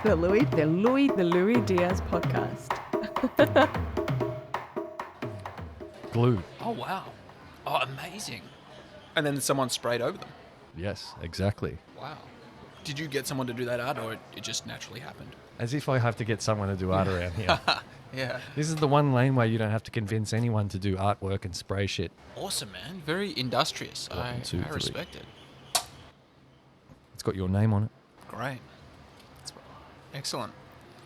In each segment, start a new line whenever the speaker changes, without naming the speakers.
The Louis Diaz podcast.
Glued.
Oh, wow. Oh, amazing. And then someone sprayed over them.
Yes, exactly.
Wow. Did you get someone to do that art, or it just naturally happened?
As if I have to get someone to do art around here.
Yeah.
This is the one lane where you don't have to convince anyone to do artwork and spray shit.
Awesome, man. Very industrious. I respect it.
It's got your name on it.
Great. Excellent.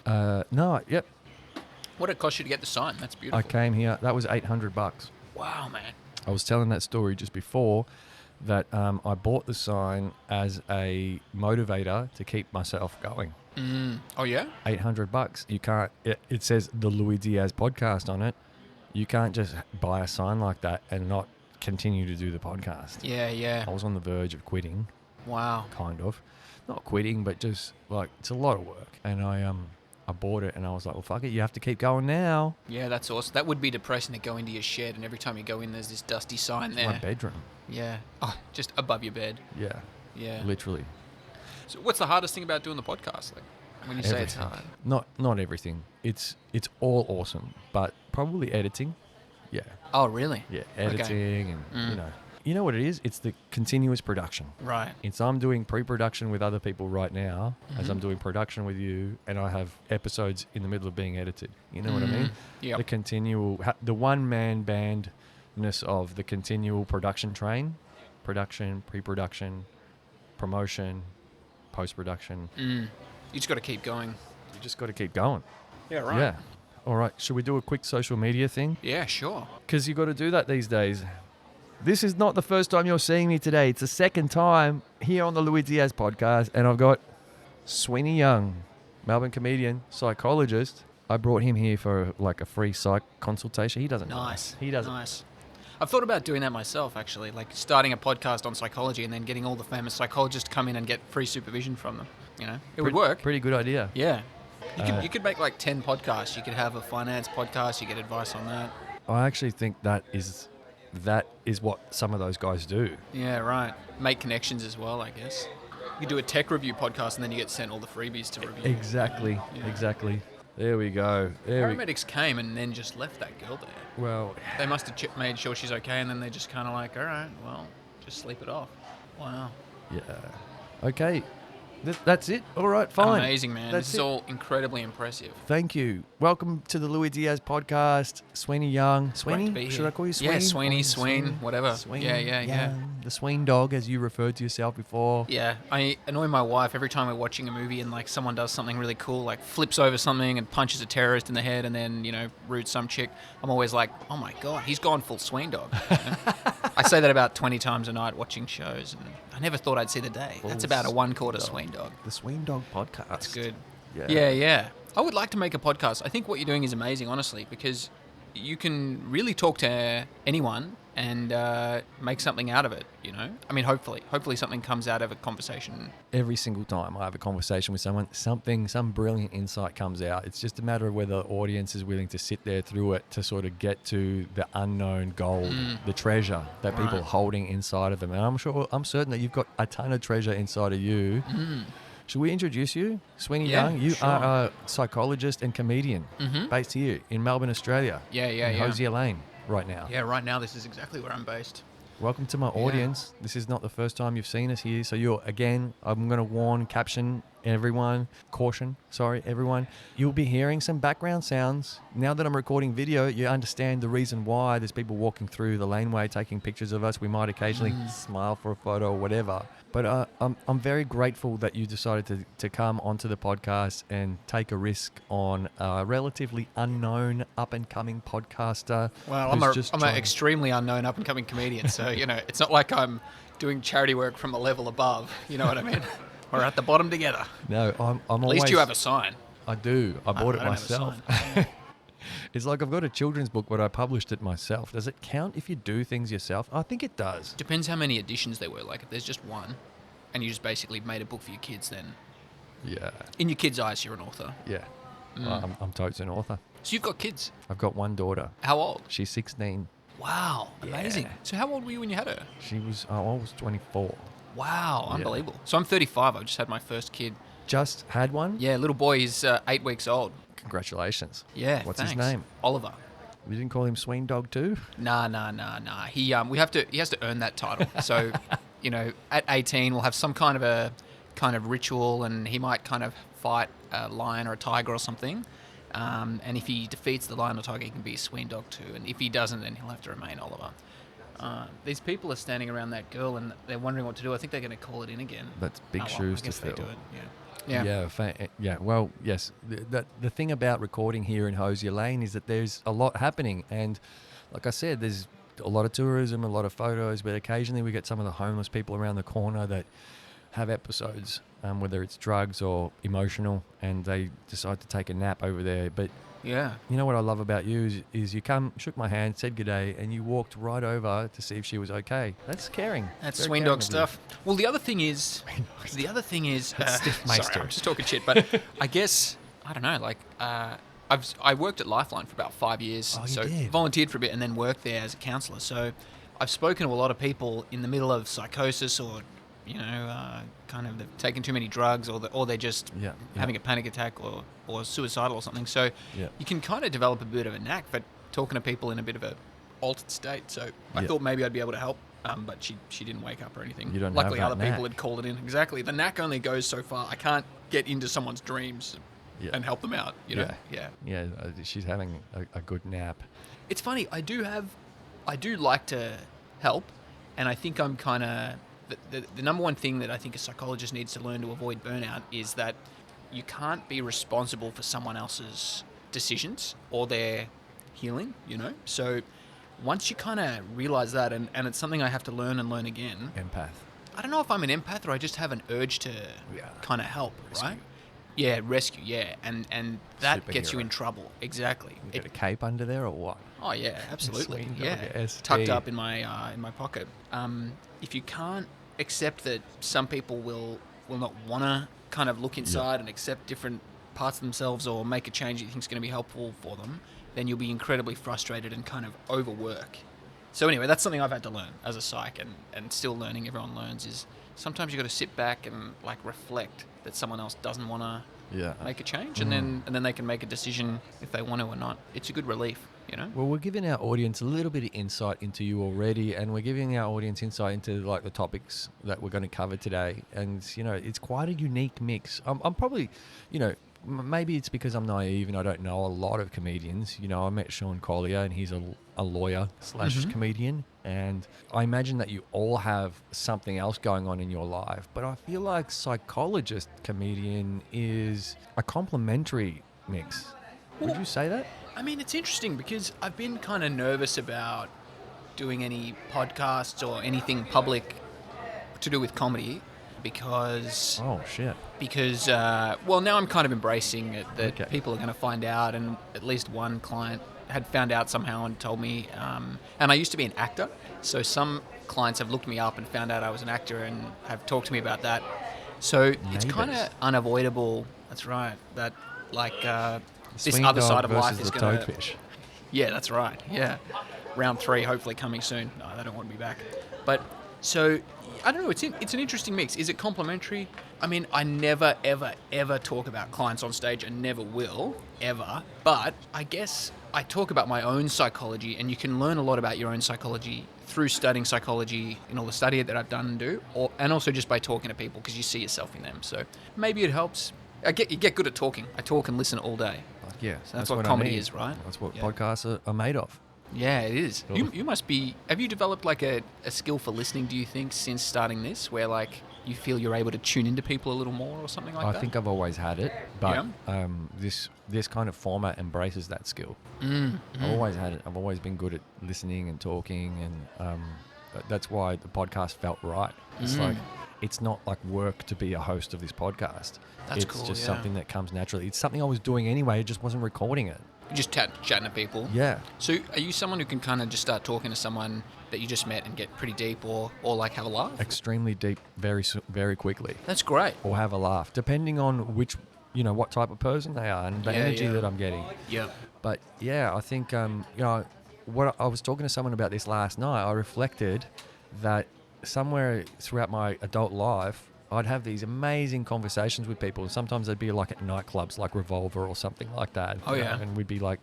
Yep.
What did it cost you to get the sign? That's beautiful.
I came here. That was $800.
Wow, man.
I was telling that story just before that I bought the sign as a motivator to keep myself going.
Oh, yeah?
$800. You can't. It says the Louis Diaz podcast on it. You can't just buy a sign like that and not continue to do the podcast.
Yeah.
I was on the verge of quitting.
Wow.
Kind of. Not quitting, but just like it's a lot of work. And I bought it and I was like, well, fuck it, you have to keep going now.
Yeah, that's awesome. That would be depressing to go into your shed and every time you go in, there's this dusty sign there.
My bedroom.
Yeah. Oh, just above your bed.
Yeah.
Yeah.
Literally.
So what's the hardest thing about doing the podcast? Like when you say it's hard.
Not everything. It's all awesome, but probably editing. Yeah.
Oh, really?
Yeah, editing and you know what it is? It's the continuous production.
Right.
It's I'm doing pre-production with other people right now as I'm doing production with you, and I have episodes in the middle of being edited. You know what I mean?
Yeah.
The continual, the one-man bandness of the continual production train, production, pre-production, promotion, post-production.
You just got to keep going.
You just got to keep going.
Yeah, right.
Yeah. All right. Should we do a quick social media thing?
Yeah, sure.
Because you got to do that these days. This is not the first time you're seeing me today. It's the second time here on the Louis Diaz podcast. And I've got Sweeney Young, Melbourne comedian, psychologist. I brought him here for like a free psych consultation. He doesn't know.
Nice.
He doesn't.
Nice. I've thought about doing that myself, actually. Like starting a podcast on psychology and then getting all the famous psychologists to come in and get free supervision from them. You know, it would work.
Pretty good idea.
Yeah. You could make like 10 podcasts. You could have a finance podcast. You get advice on that.
I actually think that is what some of those guys do.
Yeah, right. Make connections as well, I guess. You could do a tech review podcast and then you get sent all the freebies to review.
Exactly.
Yeah.
Exactly. There we go.
Paramedics came and then just left that girl there.
Well,
they must have made sure she's okay, and then they just kind of like, all right, well, just sleep it off. Wow.
Yeah. Okay. That's it. All right, fine.
Amazing, man. This is all incredibly impressive.
Thank you. Welcome to the Louis Diaz podcast. Sweeney Young. Sweeney?
Great to be here.
Should I call you Sweeney?
Yeah, Sweeney, Sween, whatever.
Sween,
yeah.
The Sween dog, as you referred to yourself before.
Yeah, I annoy my wife every time we're watching a movie and like someone does something really cool, like flips over something and punches a terrorist in the head and then, roots some chick. I'm always like, oh my God, he's gone full Sween dog. I say that about 20 times a night watching shows, and I never thought I'd see the day. That's about a 1/4 Sween dog.
The Sween dog podcast.
That's good.
Yeah.
I would like to make a podcast. I think what you're doing is amazing, honestly, because you can really talk to anyone and make something out of it, I mean, hopefully something comes out of a conversation.
Every single time I have a conversation with someone, some brilliant insight comes out. It's just a matter of whether the audience is willing to sit there through it to sort of get to the unknown gold, the treasure that people are holding inside of them. And I'm certain that you've got a ton of treasure inside of you. Should we introduce you? Sweeney Young, you are a psychologist and comedian based here in Melbourne, Australia.
Yeah.
Hosier Lane right now.
Yeah, right now this is exactly where I'm based.
Welcome to my audience. This is not the first time you've seen us here. So I'm going to warn, everyone, you'll be hearing some background sounds. Now that I'm recording video, you understand the reason why. There's people walking through the laneway taking pictures of us. We might occasionally smile for a photo or whatever. But I'm very grateful that you decided to come onto the podcast and take a risk on a relatively unknown up-and-coming podcaster.
Well, I'm an extremely unknown up-and-coming comedian, so, it's not like I'm doing charity work from a level above, you know what I mean? We're at the bottom together.
No, I'm
At least you have a sign.
I do. I bought it
don't
myself.
have a sign.
It's like I've got a children's book, but I published it myself. Does it count if you do things yourself? I think it does.
Depends how many editions there were. Like, if there's just one, and you just basically made a book for your kids, then
Yeah.
in your kids' eyes, you're an author.
Yeah. Well, I'm totes an author.
So you've got kids.
I've got one daughter.
How old?
She's 16.
Wow, amazing.
Yeah.
So how old were you when you had her?
I was 24.
Wow, unbelievable. So I'm 35. I've just had my first kid
just had one?
Yeah, little boy is 8 weeks old.
Congratulations.
Yeah,
What's
thanks.
his name?
Oliver.
You didn't call him Sween Dog too?
Nah. He has to earn that title. So, at 18 we'll have some kind of ritual, and he might kind of fight a lion or a tiger or something. And if he defeats the lion or tiger, he can be a Sween Dog too. And if he doesn't, then he'll have to remain Oliver. These people are standing around that girl, and they're wondering what to do. I think they're going to call it in again.
That's big
I
shoes to
guess they
fill.
do it. Yeah.
Yeah. Well, yes. The thing about recording here in Hosier Lane is that there's a lot happening, and like I said, there's a lot of tourism, a lot of photos, but occasionally we get some of the homeless people around the corner that have episodes, whether it's drugs or emotional, and they decide to take a nap over there. But
Yeah.
you know what I love about you is you come, shook my hand, said good day, and you walked right over to see if she was okay. That's caring.
That's
Very
Sween
caring
Dog
of you.
stuff. Well, the other thing is,
Stiff
sorry,
meister.
I'm just talking shit, but I guess, I don't know, like, I worked at Lifeline for about 5 years.
Oh, you
so
did?
volunteered for a bit and then worked there as a counsellor. So I've spoken to a lot of people in the middle of psychosis, or, kind of they've taken too many drugs, or they're just
Yeah.
having a panic attack or suicidal or something. So
Yeah.
you can kind of develop a bit of a knack for talking to people in a bit of a altered state. So I
Yeah.
thought maybe I'd be able to help, but she didn't wake up or anything.
You don't have
Luckily,
that
other people
knack.
had called it in. Exactly. The knack only goes so far. I can't get into someone's dreams
Yeah.
and help them out. Yeah.
Yeah, she's having a good nap.
It's funny. I do like to help, and I think I'm kind of the number one thing that I think a psychologist needs to learn to avoid burnout is that you can't be responsible for someone else's decisions or their healing. So once you kind of realize that, and it's something I have to learn and learn again.
Empath.
I don't know if I'm an empath or I just have an urge to kind of help,
Rescue.
right? Yeah, rescue, yeah. And that gets you
Superhero.
in trouble. Exactly.
You got a cape under there or what?
Oh yeah, absolutely.
Sweeney
Yeah,
Dog, ST.
tucked up in my pocket. If you can't accept that some people will not want to kind of look inside and accept different parts of themselves or make a change that you think is going to be helpful for them, then you'll be incredibly frustrated and kind of overwork. So anyway, that's something I've had to learn as a psych, and still learning. Everyone learns is sometimes you got to sit back and like reflect that someone else doesn't want to make a change, and then they can make a decision if they want to or not. It's a good relief,
Well, we're giving our audience a little bit of insight into you already, and we're giving our audience insight into like the topics that we're going to cover today. And it's quite a unique mix. I'm probably, maybe it's because I'm naive and I don't know a lot of comedians. I met Sean Collier, and he's a lawyer / comedian, and I imagine that you all have something else going on in your life. But I feel like psychologist comedian is a complementary mix. Would you say that?
I mean, it's interesting because I've been kind of nervous about doing any podcasts or anything public to do with comedy because...
Oh, shit.
Because, now I'm kind of embracing it, that
Okay.
people are going to find out, and at least one client had found out somehow and told me, and I used to be an actor, so some clients have looked me up and found out I was an actor and have talked to me about that. So it's kind of
Neighbours.
unavoidable. That's right. That, this
Sween
other
Dog
side of life
versus
is
the
going to...
toadfish.
Yeah, that's right. Yeah. Round 3 hopefully coming soon. No, they don't want to be back. But, so, I don't know. It's an interesting mix. Is it complementary? I mean, I never, ever, ever talk about clients on stage, and never will, ever. But I guess I talk about my own psychology, and you can learn a lot about your own psychology through studying psychology in all the study that I've done and do, and also just by talking to people, because you see yourself in them. So maybe it helps. You get good at talking. I talk and listen all day.
Yeah,
So that's what comedy
I need.
is, right?
That's what
Yeah.
podcasts are made of.
Yeah, it is.
Cool.
You must be... Have you developed like a skill for listening, do you think, since starting this, where like you feel you're able to tune into people a little more or something like that?
I think I've always had it, but this kind of format embraces that skill. I've always had it. I've always been good at listening and talking, and that's why the podcast felt right. It's like, it's not like work to be a host of this podcast.
That's
it's
cool,
just
yeah.
something that comes naturally. It's something I was doing anyway, I just wasn't recording it.
You're just chatting to people.
Yeah.
So are you someone who can kind of just start talking to someone that you just met and get pretty deep, or like have a laugh?
Extremely deep, very quickly.
That's great.
Or have a laugh, depending on which, what type of person they are and the energy that I'm getting.
Yeah.
But yeah, I think, what I was talking to someone about this last night, I reflected that somewhere throughout my adult life, I'd have these amazing conversations with people. Sometimes they'd be like at nightclubs like Revolver or something like that.
Oh, yeah.
And we'd be like,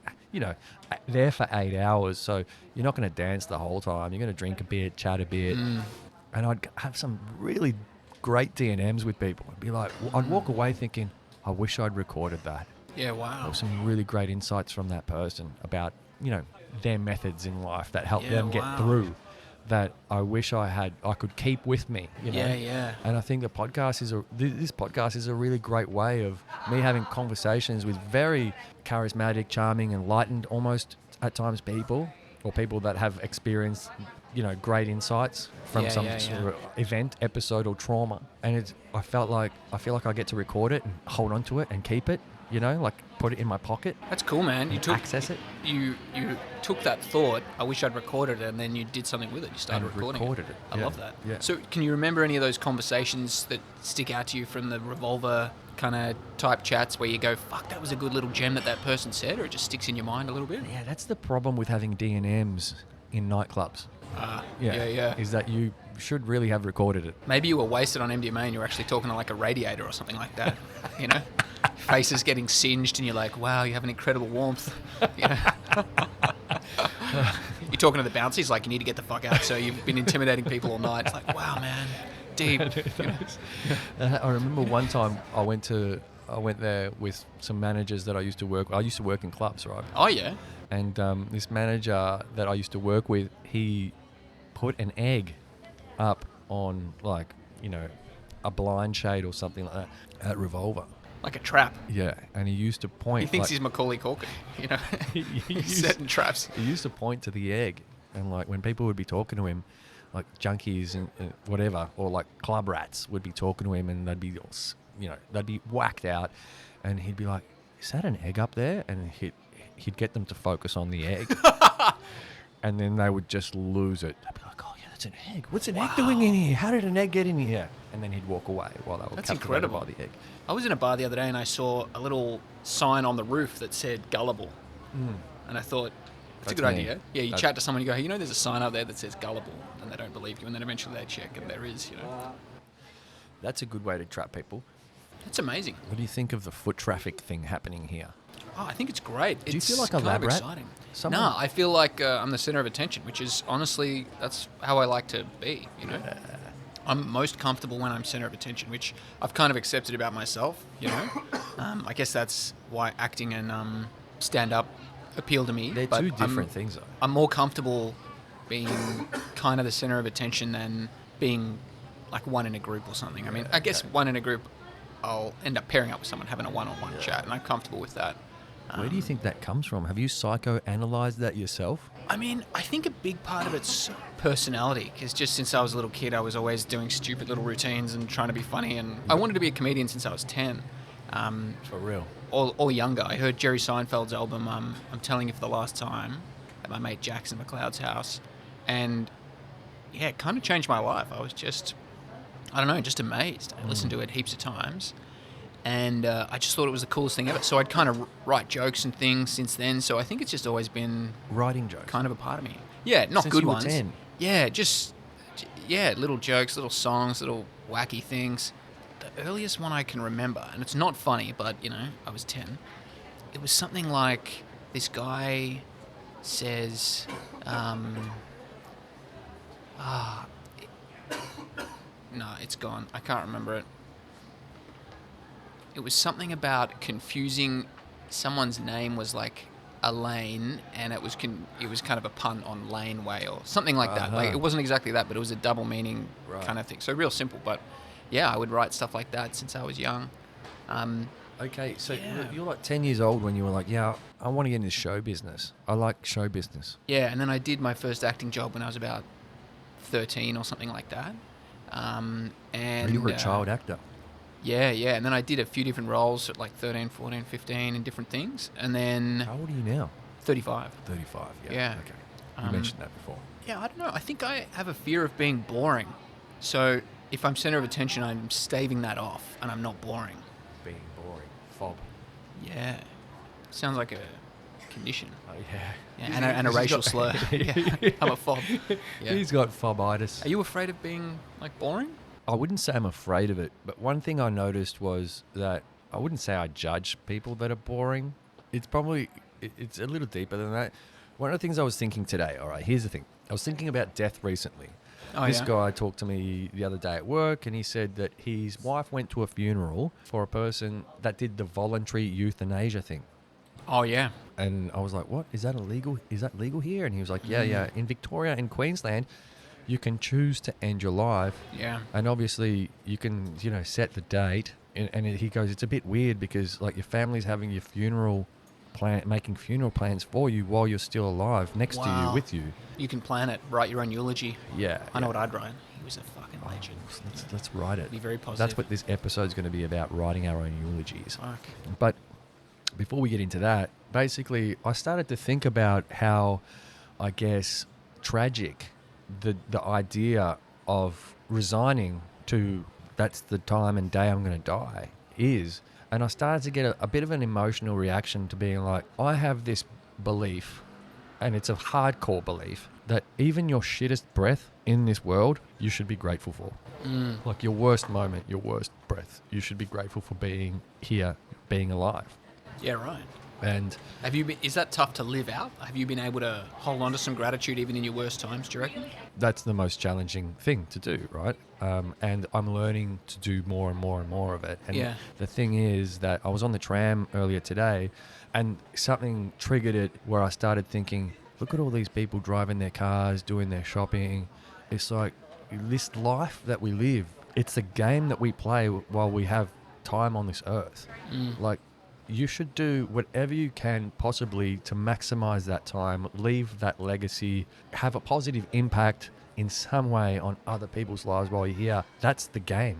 there for 8 hours. So you're not going to dance the whole time. You're going to drink a bit, chat a bit. And I'd have some really great D&Ms with people. I'd be like, I'd walk away thinking, I wish I'd recorded that.
Yeah, wow.
There were some really great insights from that person about, their methods in life that helped them get through, that I wish I could keep with me.
Yeah.
And I think this podcast is a really great way of me having conversations with very charismatic, charming, enlightened, almost at times people, or people that have experienced, great insights from sort of event, episode, or trauma. And I feel like I get to record it and hold on to it and keep it. Like put it in my pocket.
That's cool, man.
Access it.
You took that thought, I wish I'd recorded it, and then you did something with it. You started recording it. I love that.
Yeah.
So can you remember any of those conversations that stick out to you from the Revolver kind of type chats where you go, fuck, that was a good little gem that person said, or it just sticks in your mind a little bit?
Yeah, that's the problem with having D&Ms in nightclubs.
Yeah.
Is that you should really have recorded it.
Maybe you were wasted on MDMA and you were actually talking to like a radiator or something like that. Face is getting singed and you're like, wow, you have an incredible warmth. You're talking to the bouncer, he's like, you need to get the fuck out. So you've been intimidating people all night. It's like, wow, man, deep.
I remember one time I went there with some managers that I used to work with. I used to work in clubs, right?
Oh, yeah.
And this manager that I used to work with, he put an egg up on a blind shade or something like that at Revolver.
Like a trap.
Yeah, and he used to point.
He thinks he's Macaulay Culkin, He's setting traps.
He used to point to the egg, and when people would be talking to him, like junkies and whatever, or like club rats would be talking to him, and they'd be, they'd be whacked out, and he'd be like, "Is that an egg up there?" And he'd get them to focus on the egg, and then they would just lose it. They'd be like, "Oh yeah, that's an egg. What's an egg doing in here? How did an egg get in here?" And then he'd walk away while they were captivated by the egg.
I was in a bar the other day and I saw a little sign on the roof that said gullible. And I thought, that's a good idea. Yeah, you chat to someone, you go, hey, there's a sign up there that says gullible, and they don't believe you, and then eventually they check and there is,
That's a good way to trap people.
That's amazing.
What do you think of the foot traffic thing happening here?
Oh, I think it's great.
Do you feel like a lab rat?
Exciting. No, I feel like I'm the center of attention, which is honestly, that's how I like to be, I'm most comfortable when I'm center of attention, which I've kind of accepted about myself, I guess that's why acting and stand-up appeal to me.
They're two different things, though.
I'm more comfortable being kind of the center of attention than being like one in a group or something. I mean, I guess one in a group, I'll end up pairing up with someone, having a one-on-one chat, and I'm comfortable with that.
Where do you think that comes from? Have you psychoanalyzed that yourself?
I mean, I think a big part of it's personality, because just since I was a little kid, I was always doing stupid little routines and trying to be funny, and I wanted to be a comedian since I was 10.
For real?
Or younger. I heard Jerry Seinfeld's album, I'm Telling You for the Last Time, at my mate Jackson McLeod's house, and yeah, it kind of changed my life. I was just, just amazed. I listened to it heaps of times. And I just thought it was the coolest thing ever. So I'd kind of write jokes and things since then. So I think it's just always been
writing jokes,
kind of a part of me. Yeah, not
since
good
you were
ones.
10.
Yeah, little jokes, little songs, little wacky things. The earliest one I can remember, and it's not funny, but I was 10. It was something like this guy says, no, it's gone. I can't remember it. It was something about confusing someone's name was like Elaine, and it was kind of a pun on laneway or something like that. Like, it wasn't exactly that, but it was a double meaning kind of thing. So real simple, but yeah, I would write stuff like that since I was young.
Okay, so you're like 10 years old when you were like, yeah, I want to get into show business. I like show business.
Yeah, and then I did my first acting job when I was about 13 or something like that. And
you were a child actor.
Yeah, and then I did a few different roles at like 13, 14, 15 and different things. And then...
How old are you now?
35.
35,
yeah.
Okay. You mentioned that before.
Yeah, I don't know. I think I have a fear of being boring. So if I'm center of attention, I'm staving that off and I'm not boring.
Being boring. Fob.
Yeah. Sounds like a condition.
Oh, yeah.
And a racial slur. Yeah. I'm a fob. Yeah.
He's got fobitis.
Are you afraid of being like boring?
I wouldn't say I'm afraid of it, but one thing I noticed was that I wouldn't say I judge people that are boring. It's probably, it's a little deeper than that. One of the things I was thinking today, all right, here's the thing. I was thinking about death recently.
Oh,
This
yeah?
guy talked to me the other day at work, and he said that his wife went to a funeral for a person that did the voluntary euthanasia thing.
Oh, yeah.
And I was like, what? Is that illegal? Is that legal here? And he was like, yeah. In Victoria and Queensland, you can choose to end your life.
Yeah.
And obviously you can, set the date. And he goes, it's a bit weird because like your family's having your funeral plan, making funeral plans for you while you're still alive next to you, with you.
You can plan it, write your own eulogy.
Yeah.
I know what I'd write. He was a fucking legend.
Let's write it.
Be very positive.
That's what this episode's going to be about, writing our own eulogies.
Fuck.
But before we get into that, basically, I started to think about how, I guess, tragic the idea of resigning to that's the time and day I'm going to die is. And I started to get a bit of an emotional reaction to being like, I have this belief, and it's a hardcore belief, that even your shittest breath in this world, you should be grateful for. Like your worst moment, your worst breath, you should be grateful for being here, being alive.
Yeah, right.
And
Have you been? Is that tough to live out? Have you been able to hold on to some gratitude even in your worst times? Do you reckon?
that's the most challenging thing to do, right? And I'm learning to do more and more and more of it. And
Yeah.
the thing is that I was on the tram earlier today, and something triggered it where I started thinking, look at all these people driving their cars, doing their shopping. It's like this life that we live. It's a game that we play while we have time on this earth. Like, you should do whatever you can possibly to maximize that time, leave that legacy, have a positive impact in some way on other people's lives while you're here. That's the game.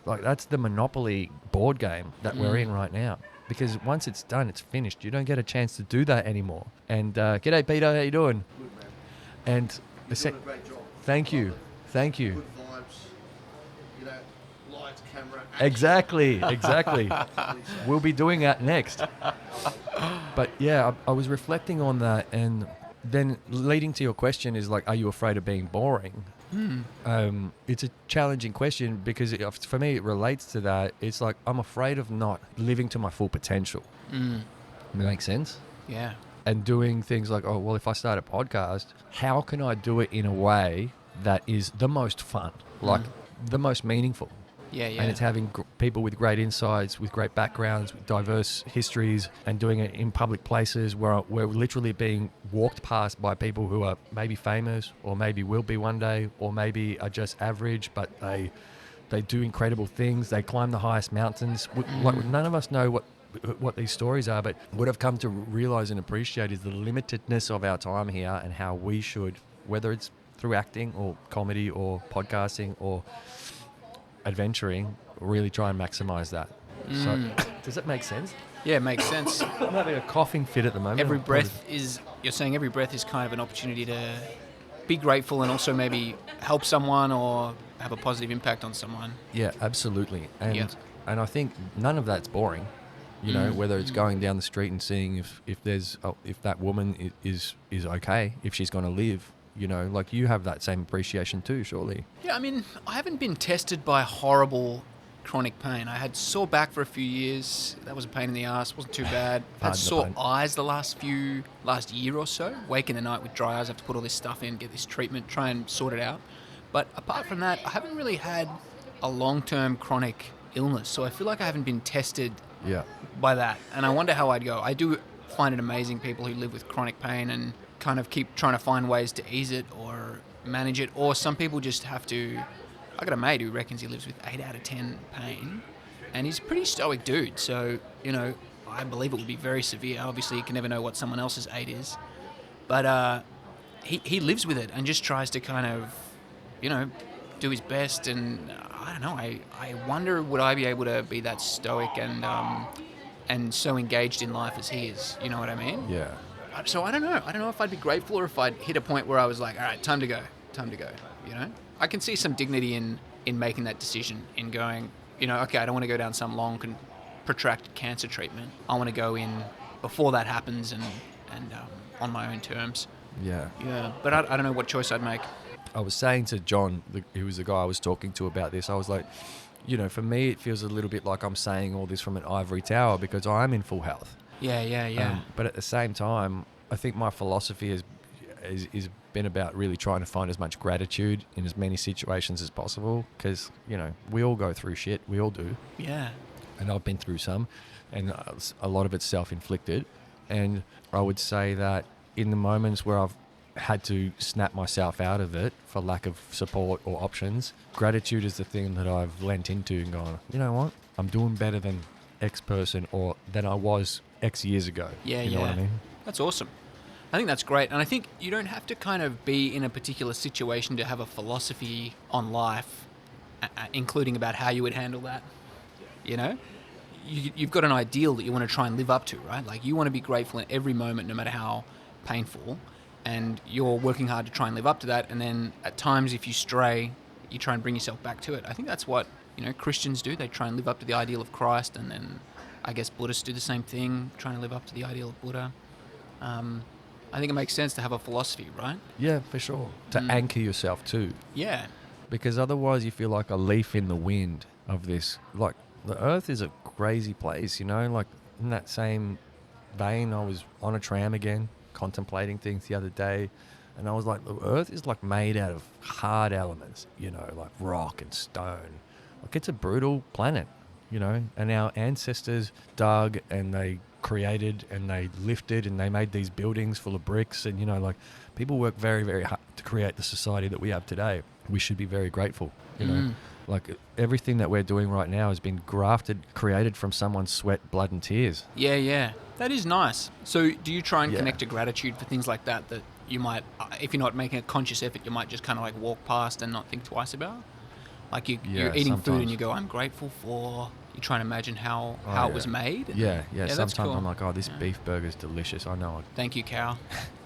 Like, that's the Monopoly board game that we're in right now. Because once it's done, it's finished. You don't get a chance to do that anymore. And g'day, Peter. How you doing? And
You're doing a great job.
Thank you.
Good vibes. Lights, camera. Action.
Exactly. We'll be doing that next. But yeah, I was reflecting on that, and then leading to your question is like, are you afraid of being boring? It's a challenging question because for me it relates to that. It's like I'm afraid of not living to my full potential. Make sense?
Yeah.
And doing things like, oh, well, if I start a podcast, how can I do it in a way that is the most fun, like the most meaningful?
Yeah.
And it's having people with great insights, with great backgrounds, with diverse histories, and doing it in public places where we're literally being walked past by people who are maybe famous, or maybe will be one day, or maybe are just average, but they do incredible things. They climb the highest mountains. Like, none of us know what these stories are, but what I've come to realize and appreciate is the limitedness of our time here, and how we should, whether it's through acting or comedy or podcasting or adventuring, really try and maximize that. So does that make sense?
Yeah, it makes sense.
I'm having a coughing fit at the moment.
You're saying every breath is kind of an opportunity to be grateful and also maybe help someone or have a positive impact on someone.
Yeah, absolutely. And
Yeah.
and I think none of that's boring. Whether it's going down the street and seeing if that woman is okay, if she's going to live. Like, you have that same appreciation too, surely.
Yeah, I mean, I haven't been tested by horrible chronic pain. I had sore back for a few years. That was a pain in the ass. Wasn't too bad. Had
Pardon the
sore
pun.
eyes the last year or so. Wake in the night with dry eyes. Have to put all this stuff in, get this treatment, try and sort it out. But apart from that, I haven't really had a long-term chronic illness. So I feel like I haven't been tested
Yeah.
by that. And I wonder how I'd go. I do find it amazing, people who live with chronic pain and kind of keep trying to find ways to ease it or manage it. Or some people just have to... I got a mate who reckons he lives with 8 out of 10 pain, and he's a pretty stoic dude. So, I believe it would be very severe. Obviously, you can never know what someone else's 8 is. But he lives with it and just tries to kind of, do his best. And I don't know, I wonder, would I be able to be that stoic and so engaged in life as he is? You know what I mean?
Yeah.
So I don't know. I don't know if I'd be grateful or if I'd hit a point where I was like, all right, time to go, I can see some dignity in making that decision, in going, okay, I don't want to go down some long and protracted cancer treatment. I want to go in before that happens and on my own terms.
Yeah.
Yeah, but I don't know what choice I'd make.
I was saying to John, who was the guy I was talking to about this, I was like, for me, it feels a little bit like I'm saying all this from an ivory tower because I am in full health.
Yeah.
But at the same time, I think my philosophy is been about really trying to find as much gratitude in as many situations as possible because, we all go through shit. We all do.
Yeah.
And I've been through some, and a lot of it's self-inflicted. And I would say that in the moments where I've had to snap myself out of it for lack of support or options, gratitude is the thing that I've lent into and gone, you know what? I'm doing better than X person or than I was X years ago.
Yeah,
you know what I mean?
That's awesome. I think that's great. And I think you don't have to kind of be in a particular situation to have a philosophy on life, including about how you would handle that. You've got an ideal that you want to try and live up to, right? Like you want to be grateful in every moment, no matter how painful, and you're working hard to try and live up to that. And then at times, if you stray, you try and bring yourself back to it. I think that's what, Christians do. They try and live up to the ideal of Christ. And then I guess Buddhists do the same thing, trying to live up to the ideal of Buddha. I think it makes sense to have a philosophy, right?
Yeah, for sure. To anchor yourself too.
Yeah.
Because otherwise you feel like a leaf in the wind of this. Like the earth is a crazy place, like in that same vein, I was on a tram again, contemplating things the other day. And I was like, the earth is like made out of hard elements, like rock and stone. Like it's a brutal planet, and our ancestors dug and they created and they lifted and they made these buildings full of bricks and like people work very, very hard to create the society that we have today. We should be very grateful, like everything that we're doing right now has been created from someone's sweat, blood and tears.
Yeah. That is nice. So do you try and connect to gratitude for things like that you might, if you're not making a conscious effort, you might just kind of like walk past and not think twice about? Like you're eating food and you go, I'm grateful for... You try and imagine how it was made.
Yeah. Sometimes
cool.
I'm like, this beef burger's delicious. I know it.
Thank you, cow.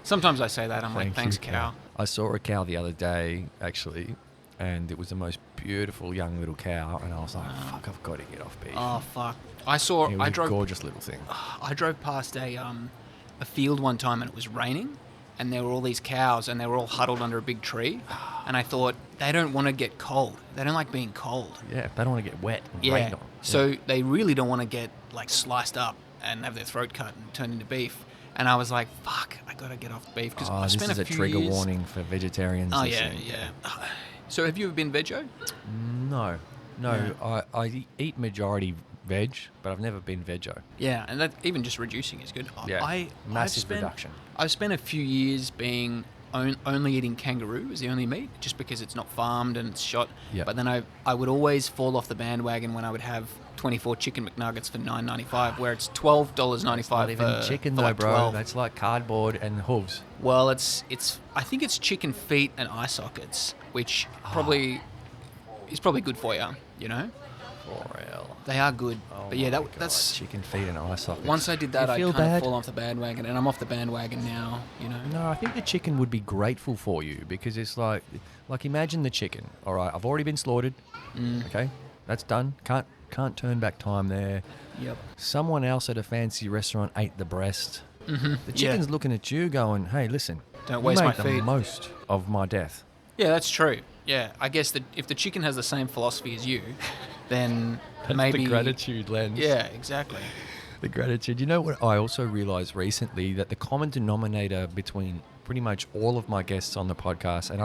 Sometimes I say that. I'm like, thanks, cow.
I saw a cow the other day, actually, and it was the most beautiful young little cow. And I was like, fuck, I've got to get off beef.
Oh, fuck. It was
a gorgeous little thing.
I drove past a field one time and it was raining. And there were all these cows and they were all huddled under a big tree. And I thought, they don't want to get cold. They don't like being cold.
Yeah, they don't want to get wet and rained on.
So they really don't want to get like sliced up and have their throat cut and turned into beef. And I was like, fuck, I got to get off beef. Because I spent
this is a trigger warning for vegetarians.
Oh, yeah. So have you ever been veggie?
No. I eat majority veg, but I've never been veggie.
Yeah, and that even just reducing is good.
Yeah, massive reduction.
I've spent a few years being only eating kangaroo as the only meat, just because it's not farmed and it's shot.
Yep.
But then I would always fall off the bandwagon when I would have 24 chicken McNuggets for $9.95, where it's $12.95
not even chicken though,
like
bro.
12.
That's like cardboard and hooves.
Well, it's I think it's chicken feet and eye sockets, which is probably good for you,
For real.
They are good.
Oh
but yeah,
my God,
that's...
chicken feet and eye sockets.
Once I did that, I
feel
kind of
bad?
fall off the bandwagon, and I'm off the bandwagon now,
No, I think the chicken would be grateful for you because it's like imagine the chicken. All right, I've already been slaughtered. Okay, that's done. Can't turn back time there.
Yep.
Someone else at a fancy restaurant ate the breast.
Mm-hmm.
The chicken's looking at you going, hey, listen,
don't
you
waste
made
my
the
feed.
most of my death.
Yeah, that's true. Yeah, I guess that if the chicken has the same philosophy as you, then
That's
maybe...
the gratitude lens.
Yeah, exactly.
The gratitude. You know what I also realized recently? That the common denominator between pretty much all of my guests on the podcast, and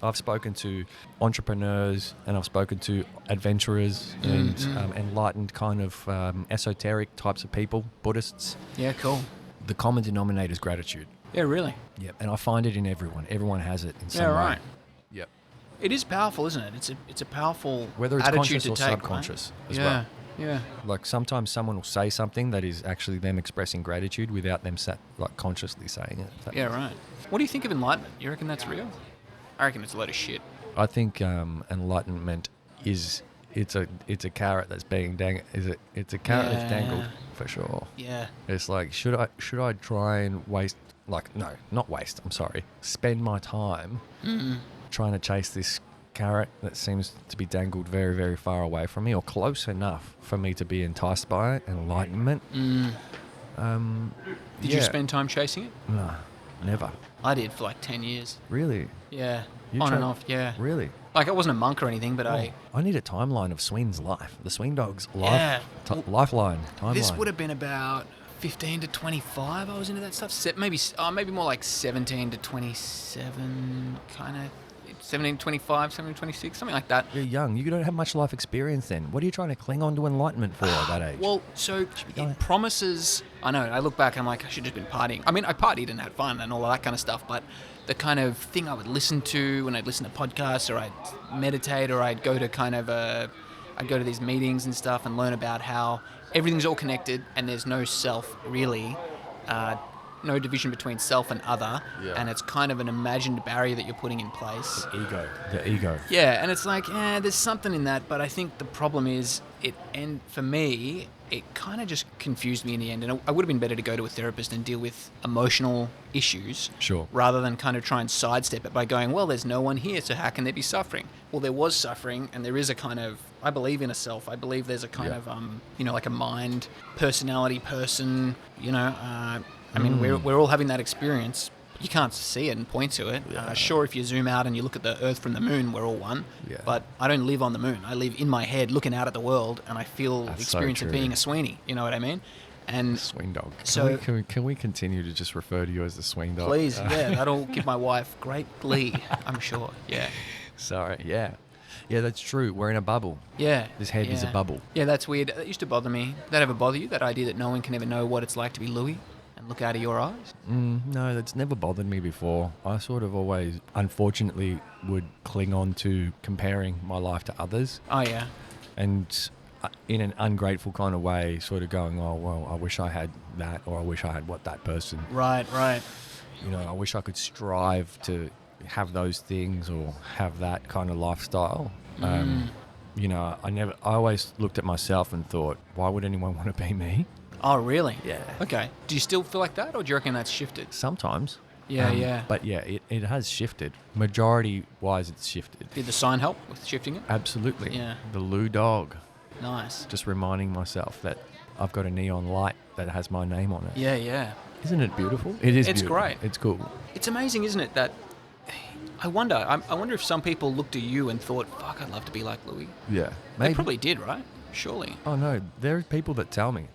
I've spoken to entrepreneurs and I've spoken to adventurers and enlightened kind of esoteric types of people, Buddhists.
Yeah, cool.
The common denominator is gratitude.
Yeah, really.
Yep. And I find it in everyone. Everyone has it in some way.
right.
Yep.
It is powerful, isn't it? It's a powerful
Whether it's
attitude
conscious
to
or
take,
subconscious
right?
as well.
Yeah.
Like sometimes someone will say something that is actually them expressing gratitude without them consciously saying it.
Yeah, right. What do you think of enlightenment? You reckon that's real? I reckon it's a load of shit.
I think enlightenment is it's a carrot that's being it's a carrot that's dangled for sure.
Yeah.
It's like should I try and spend my time trying to chase this carrot that seems to be dangled very, very far away from me or close enough for me to be enticed by it? Enlightenment.
Did you spend time chasing it?
No, never.
I did for like 10 years.
Really?
Yeah.
You
On and
tra-
off, yeah.
Really?
Like, I wasn't a monk or anything, but I
need a timeline of Sween's life. The Sween dog's life.
Yeah.
Lifeline. Timeline.
This would have been about 15 to 25. I was into that stuff. Maybe more like 17 to 27, kind of. 17 to 25, 17 to 26, something like that.
You're young. You don't have much life experience then. What are you trying to cling on to enlightenment for at that age?
Well, so it promises... I know, I look back and I'm like, I should have just been partying. I mean, I partied and had fun and all of that kind of stuff, but the kind of thing I would listen to when I'd listen to podcasts or I'd meditate or I'd go to I'd go to these meetings and stuff and learn about how everything's all connected and there's no self, really. No division between self and other, and it's kind of an imagined barrier that you're putting in place.
The ego.
Yeah, and it's like, there's something in that, but I think the problem is for me, it kind of just confused me in the end, and I would have been better to go to a therapist and deal with emotional issues,
Sure, rather
than kind of try and sidestep it by going, well, there's no one here, so how can there be suffering? Well, there was suffering, and there is a kind of, I believe in a self. I believe there's a kind of, like a mind, personality, person, I mean, we're all having that experience. You can't see it and point to it.
Yeah.
Sure, if you zoom out and you look at the Earth from the moon, we're all one.
Yeah.
But I don't live on the moon. I live in my head looking out at the world, and I feel the
That's
experience
so
of
true.
being a Sweeney. You know what I mean? And
Sween dog.
So-
Can we continue to just refer to you as the Sween dog?
please, yeah, that'll give my wife great glee, I'm sure. Yeah.
Sorry, yeah. Yeah, that's true. We're in a bubble.
Yeah.
This head is a bubble.
Yeah, that's weird. That used to bother me. That ever bother you? That idea that no one can ever know what it's like to be Louis and look out of your eyes?
No, that's never bothered me before. I sort of always, unfortunately, would cling on to comparing my life to others.
Oh, yeah.
And in an ungrateful kind of way, sort of going, oh, well, I wish I had that, or I wish I had what that person.
Right.
I wish I could strive to have those things or have that kind of lifestyle. I always looked at myself and thought, why would anyone want to be me?
Oh, really?
Yeah.
Okay. Do you still feel like that, or do you reckon that's shifted?
Sometimes.
Yeah.
But yeah, it has shifted. Majority-wise, it's shifted.
Did the sign help with shifting it?
Absolutely.
Yeah.
The Lou dog.
Nice.
Just reminding myself that I've got a neon light that has my name on it.
Yeah.
Isn't it beautiful? It is
It's
beautiful.
great.
It's cool.
It's amazing, isn't it, that... I wonder if some people looked at you and thought, fuck, I'd love to be like Louis.
Yeah.
They probably did, right? Surely.
Oh, no. There are people that tell me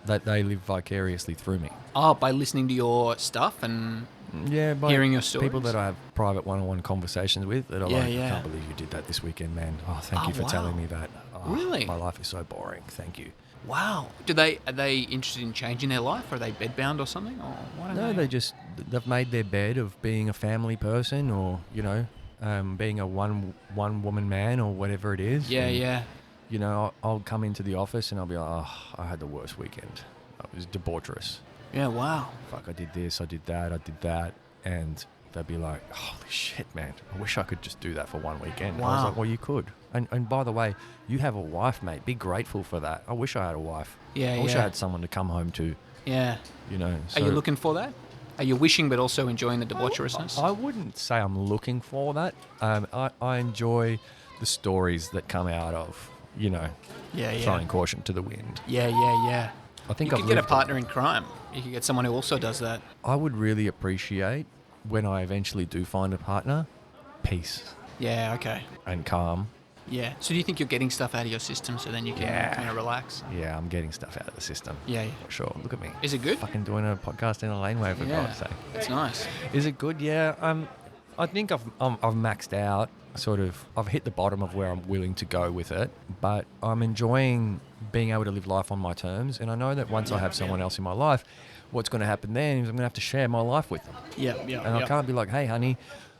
that they live vicariously through me.
Oh, by listening to your stuff and...
Yeah, by
hearing your stories?
people that I have private one-on-one conversations with that are
Yeah,
like,
yeah.
I can't believe you did that this weekend, man. Oh, thank
Oh,
you for
wow.
telling me that. Oh,
Really?
My life is so boring. Thank you.
Wow. Are they interested in changing their life? Are they bedbound or something? Or what are
No, they've made their bed of being a family person, or being a one-woman man, or whatever it is.
Yeah,
And,
yeah.
I'll come into the office and I'll be like, oh, I had the worst weekend. It was debaucherous.
Yeah, wow.
Fuck, I did this, I did that. And they'd be like, holy shit, man, I wish I could just do that for one weekend. I was
Wow.
like, well, you could. And by the way, you have a wife, mate. Be grateful for that. I wish I had a wife.
Yeah,
I wish
yeah.
I had someone to come home to,
Yeah.
So
Are you looking for that? Are you wishing but also enjoying the debaucherousness?
I wouldn't say I'm looking for that. I enjoy the stories that come out of,
Yeah,
throwing caution to the wind.
Yeah.
I think
You
I've
could get a
lived
partner in crime. You could get someone who also does that.
I would really appreciate, when I eventually do find a partner, peace
Yeah, okay.
and calm.
Yeah. So do you think you're getting stuff out of your system so then you can
Yeah.
kind of relax?
Yeah, I'm getting stuff out of the system.
Yeah.
For sure. Look at me.
Is it good?
Fucking doing a podcast in a laneway, for
Yeah.
God's sake.
It's nice.
Is it good? Yeah. I think I've maxed out. I've hit the bottom of where I'm willing to go with it, but I'm enjoying being able to live life on my terms. And I know that once I have someone else in my life, what's going to happen then is I'm going to have to share my life with them.
Yeah.
And I can't be like, hey, honey,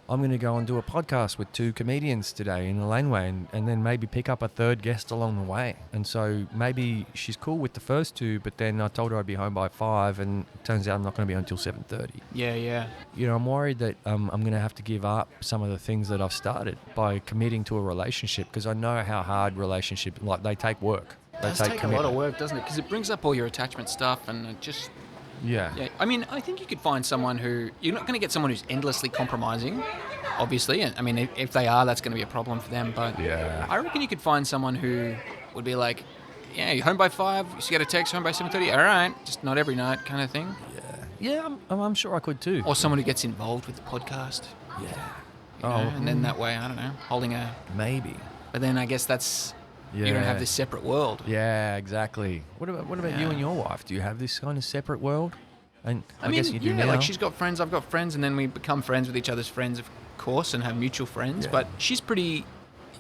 I'm going to go and do a podcast with 2 comedians today in a laneway, and then maybe pick up a third guest along the way. And so maybe she's cool with the first 2, but then I told her I'd be home by 5, and it turns out I'm not going to be home until 7:30.
Yeah.
I'm worried that I'm going to have to give up some of the things that I've started by committing to a relationship, because I know how hard relationships, they take work.
It does take a lot of work, doesn't it? Because it brings up all your attachment stuff and it just...
Yeah.
Yeah, I mean, I think you could find someone who... You're not going to get someone who's endlessly compromising, obviously. And I mean, if they are, that's going to be a problem for them. But
Yeah.
I reckon you could find someone who would be like, yeah, you're home by 5, you get a text, home by 7:30, all right, just not every night kind of thing.
Yeah, I'm sure I could too.
Or someone who gets involved with the podcast.
Yeah.
You know? And then that way, I don't know, holding a...
Maybe.
But then I guess that's...
Yeah.
You don't have this separate world.
Yeah, exactly. What about you and your wife? Do you have this kind of separate world? And I
mean,
guess you do now.
like she's got friends, I've got friends, and then we become friends with each other's friends, of course, and have mutual friends.
Yeah.
But she's pretty...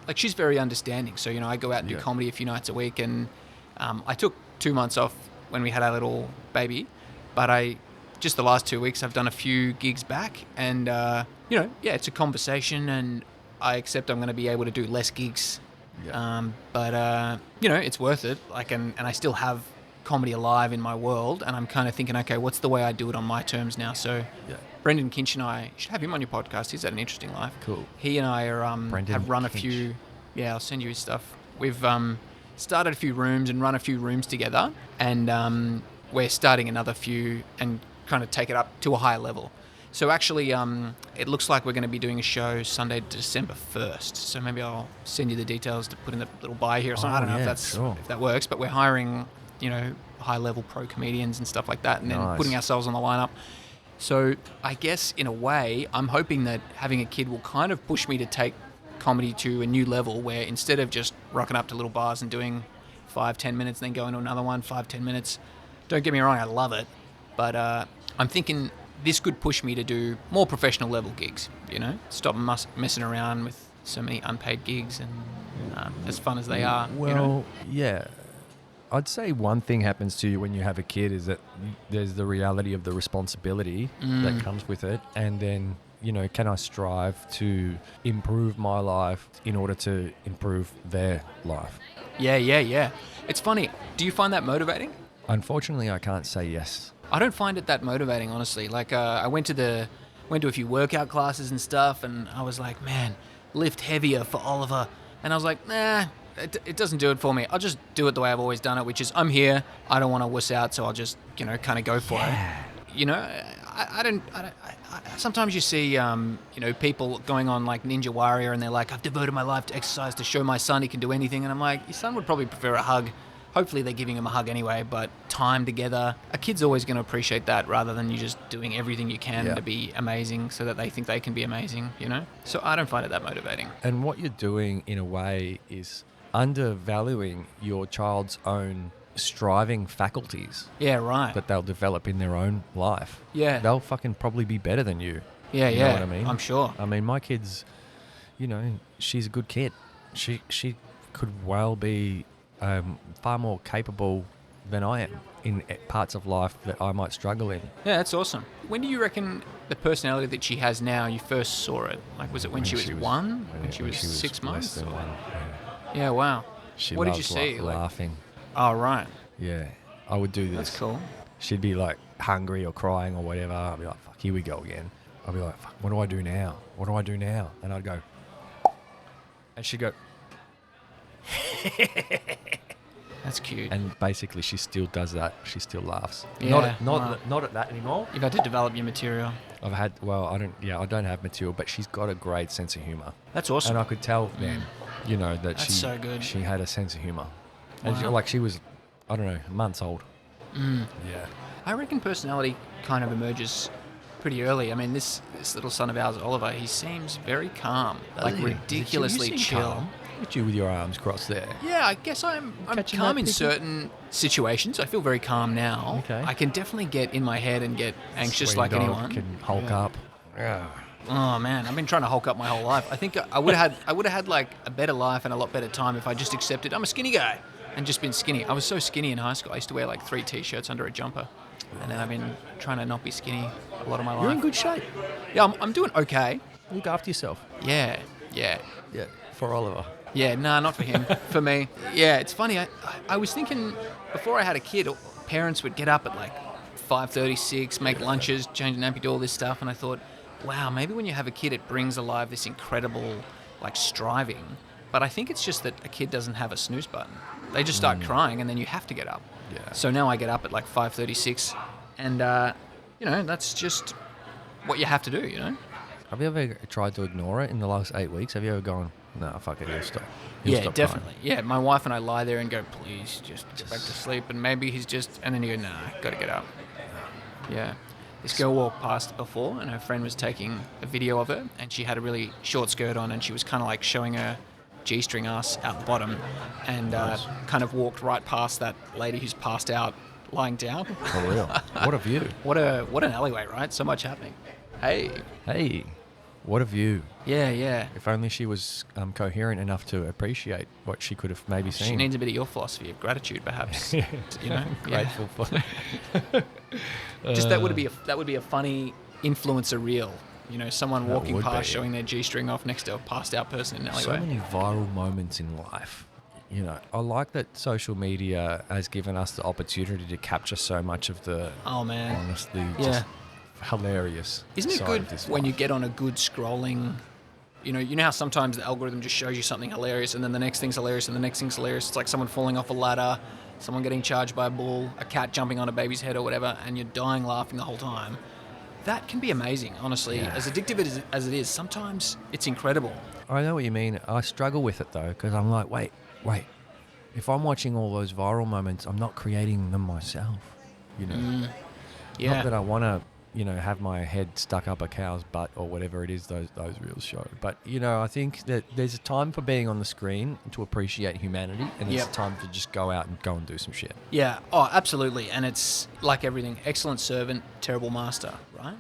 Like, she's very understanding. So, you know, I go out and do comedy a few nights a week, and I took 2 months off when we had our little baby, but just the last 2 weeks I've done a few gigs back, and you know, it's a conversation, and I accept I'm going to be able to do less gigs, but you know, it's worth it. Like, and I still have comedy alive in my world, and I'm kind of thinking, okay, what's the way I do it on my terms now? So Brendan Kinch and I, you should have him on your podcast. He's had an interesting life.
Cool.
He and I are have run
Kinch.
a few. Yeah, I'll send you his stuff. We've started a few rooms and run a few rooms together, and we're starting another few and kind of take it up to a higher level. So actually, it looks like we're going to be doing a show Sunday, December 1st. So maybe I'll send you the details to put in the little bio here or something. I don't know if that works, but we're hiring, you know, high-level pro comedians and stuff like that, and then putting ourselves on the lineup. So I guess in a way, I'm hoping that having a kid will kind of push me to take comedy to a new level, where instead of just rocking up to little bars and doing 5-10 minutes and then going to another one, 5-10 minutes. Don't get me wrong, I love it, but I'm thinking this could push me to do more professional level gigs, you know? Stop messing around with so many unpaid gigs, and as fun as they are.
Well,
you know?
yeah. I'd say one thing happens to you when you have a kid is that there's the reality of the responsibility that comes with it, and then, you know, can I strive to improve my life in order to improve their life?
Yeah. It's funny. Do you find that motivating?
Unfortunately, I can't say yes.
I don't find it that motivating, honestly. Like, I went to a few workout classes and stuff, and I was like, man, lift heavier for Oliver. And I was like, nah, it doesn't do it for me. I'll just do it the way I've always done it, which is I'm here. I don't want to wuss out, so I'll just, you know, kind of go for it. You know, I don't. Sometimes you see, you know, people going on like Ninja Warrior, and they're like, I've devoted my life to exercise to show my son he can do anything. And I'm like, your son would probably prefer a hug. Hopefully they're giving him a hug anyway, but time together, a kid's always going to appreciate that rather than you just doing everything you can to be amazing so that they think they can be amazing, you know? So I don't find it that motivating.
And what you're doing in a way is undervaluing your child's own striving faculties.
Yeah, right.
That they'll develop in their own life.
Yeah.
They'll fucking probably be better than you.
Yeah,
you know what I mean?
I'm sure.
I mean, my kid's, you know, she's a good kid. She could well be far more capable than I am in parts of life that I might struggle in.
Yeah, that's awesome. When do you reckon the personality that she has now, you first saw it? Like, was it when she was one? When she was 6 months?
Less than one.
Yeah, wow. What did you see?
Laughing.
Oh, right.
Yeah, I would do this.
That's cool.
She'd be like hungry or crying or whatever. I'd be like, fuck, here we go again. I'd be like, fuck, what do I do now? What do I do now? And I'd go, and she'd go,
That's cute.
and basically she still does that. She still laughs.
Yeah,
Not at that anymore.
You've had to develop your material.
I don't have material, but she's got a great sense of humor.
That's awesome.
And I could tell then, you know, that
That's so good.
she had a sense of humor. And
Wow.
she was, I don't know, months old. Yeah.
I reckon personality kind of emerges pretty early. I mean, this little son of ours, Oliver, he seems very calm, like ridiculously chill.
Look at you with your arms crossed there.
Yeah, I guess I'm
Catching
calm
that
in
picture?
certain situations. I feel very calm now.
Okay.
I can definitely get in my head and get anxious
Sweeney
like
dog
anyone.
can hulk up. Yeah.
Oh man, I've been trying to hulk up my whole life. I think I would have had like a better life and a lot better time if I just accepted I'm a skinny guy and just been skinny. I was so skinny in high school. I used to wear like 3 t-shirts under a jumper, and then I've been trying to not be skinny a lot of my life.
You're in good shape.
Yeah, I'm doing okay.
Look after yourself.
Yeah.
Yeah, for Oliver.
Yeah, nah, not for him. For me. Yeah, it's funny. I was thinking before I had a kid, parents would get up at like 5:36, make lunches, change the nappy, do all this stuff, and I thought, wow, maybe when you have a kid, it brings alive this incredible like striving. But I think it's just that a kid doesn't have a snooze button. They just start crying, and then you have to get up.
Yeah.
So now I get up at like 5:36, and you know, that's just what you have to do. You know.
Have you ever tried to ignore it in the last 8 weeks? Have you ever gone, no, fuck it, he'll stop. He'll
Yeah,
stop
definitely. Yeah, my wife and I lie there and go, please, just get back to sleep. And maybe he's just, and then you go, nah, got to get up. Yeah. This girl walked past before, and her friend was taking a video of her, and she had a really short skirt on, and she was kind of like showing her G-string ass out the bottom, and kind of walked right past that lady who's passed out, lying down.
For real. What a view.
What an alleyway, right? So much happening. Hey.
What a view.
Yeah.
If only she was coherent enough to appreciate what she could have maybe seen.
She needs a bit of your philosophy of gratitude, perhaps. You know,
Grateful for.
Just that would be a funny influencer reel. You know, someone
That
walking
would
past
be.
showing their G-string off next to a passed out person in an alleyway.
So many viral moments in life. You know, I like that social media has given us the opportunity to capture so much of the
Oh man,
honestly
Yeah.
just hilarious.
isn't it
side
good
of this
when you
life.
get on a good scrolling? You know how sometimes the algorithm just shows you something hilarious, and then the next thing's hilarious, and the next thing's hilarious. It's like someone falling off a ladder, someone getting charged by a bull, a cat jumping on a baby's head or whatever, and you're dying laughing the whole time. That can be amazing, honestly.
Yeah.
As addictive as it is, sometimes it's incredible.
I know what you mean. I struggle with it though, because I'm like, wait. If I'm watching all those viral moments, I'm not creating them myself. You know,
Yeah.
not that I want to, have my head stuck up a cow's butt or whatever it is those reels show. But I think that there's a time for being on the screen to appreciate humanity, and there's
Yep.
a time to just go out and go and do some shit.
Yeah. Oh, absolutely. And it's like everything. Excellent servant, terrible master, right?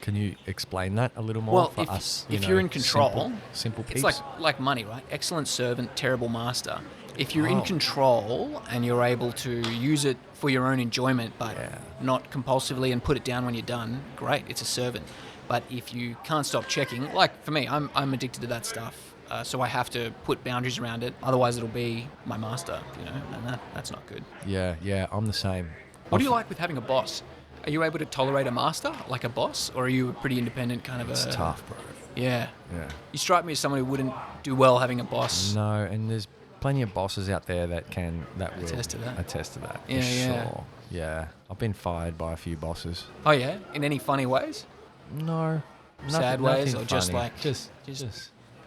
Can you explain that a little more
Well,
for
if,
us?
if you're in control,
simple peeps.
it's like money, right? Excellent servant, terrible master. If you're in
Oh.
control and you're able to use it for your own enjoyment, but
Yeah.
not compulsively and put it down when you're done, great, it's a servant. But if you can't stop checking, like for me, I'm addicted to that stuff. So I have to put boundaries around it. Otherwise, it'll be my master, and that's not good.
Yeah, I'm the same.
What do you like with having a boss? Are you able to tolerate a master, like a boss, or are you a pretty independent kind of
It's tough, bro.
Yeah.
Yeah.
You strike me as someone who wouldn't do well having a boss.
No, and there's plenty of bosses out there that will
Attest to that.
Attest to that.
Yeah,
for
yeah.
sure. Yeah, I've been fired by a few bosses.
Oh yeah? In any funny ways?
No,
Sad ways, or just
funny.
like-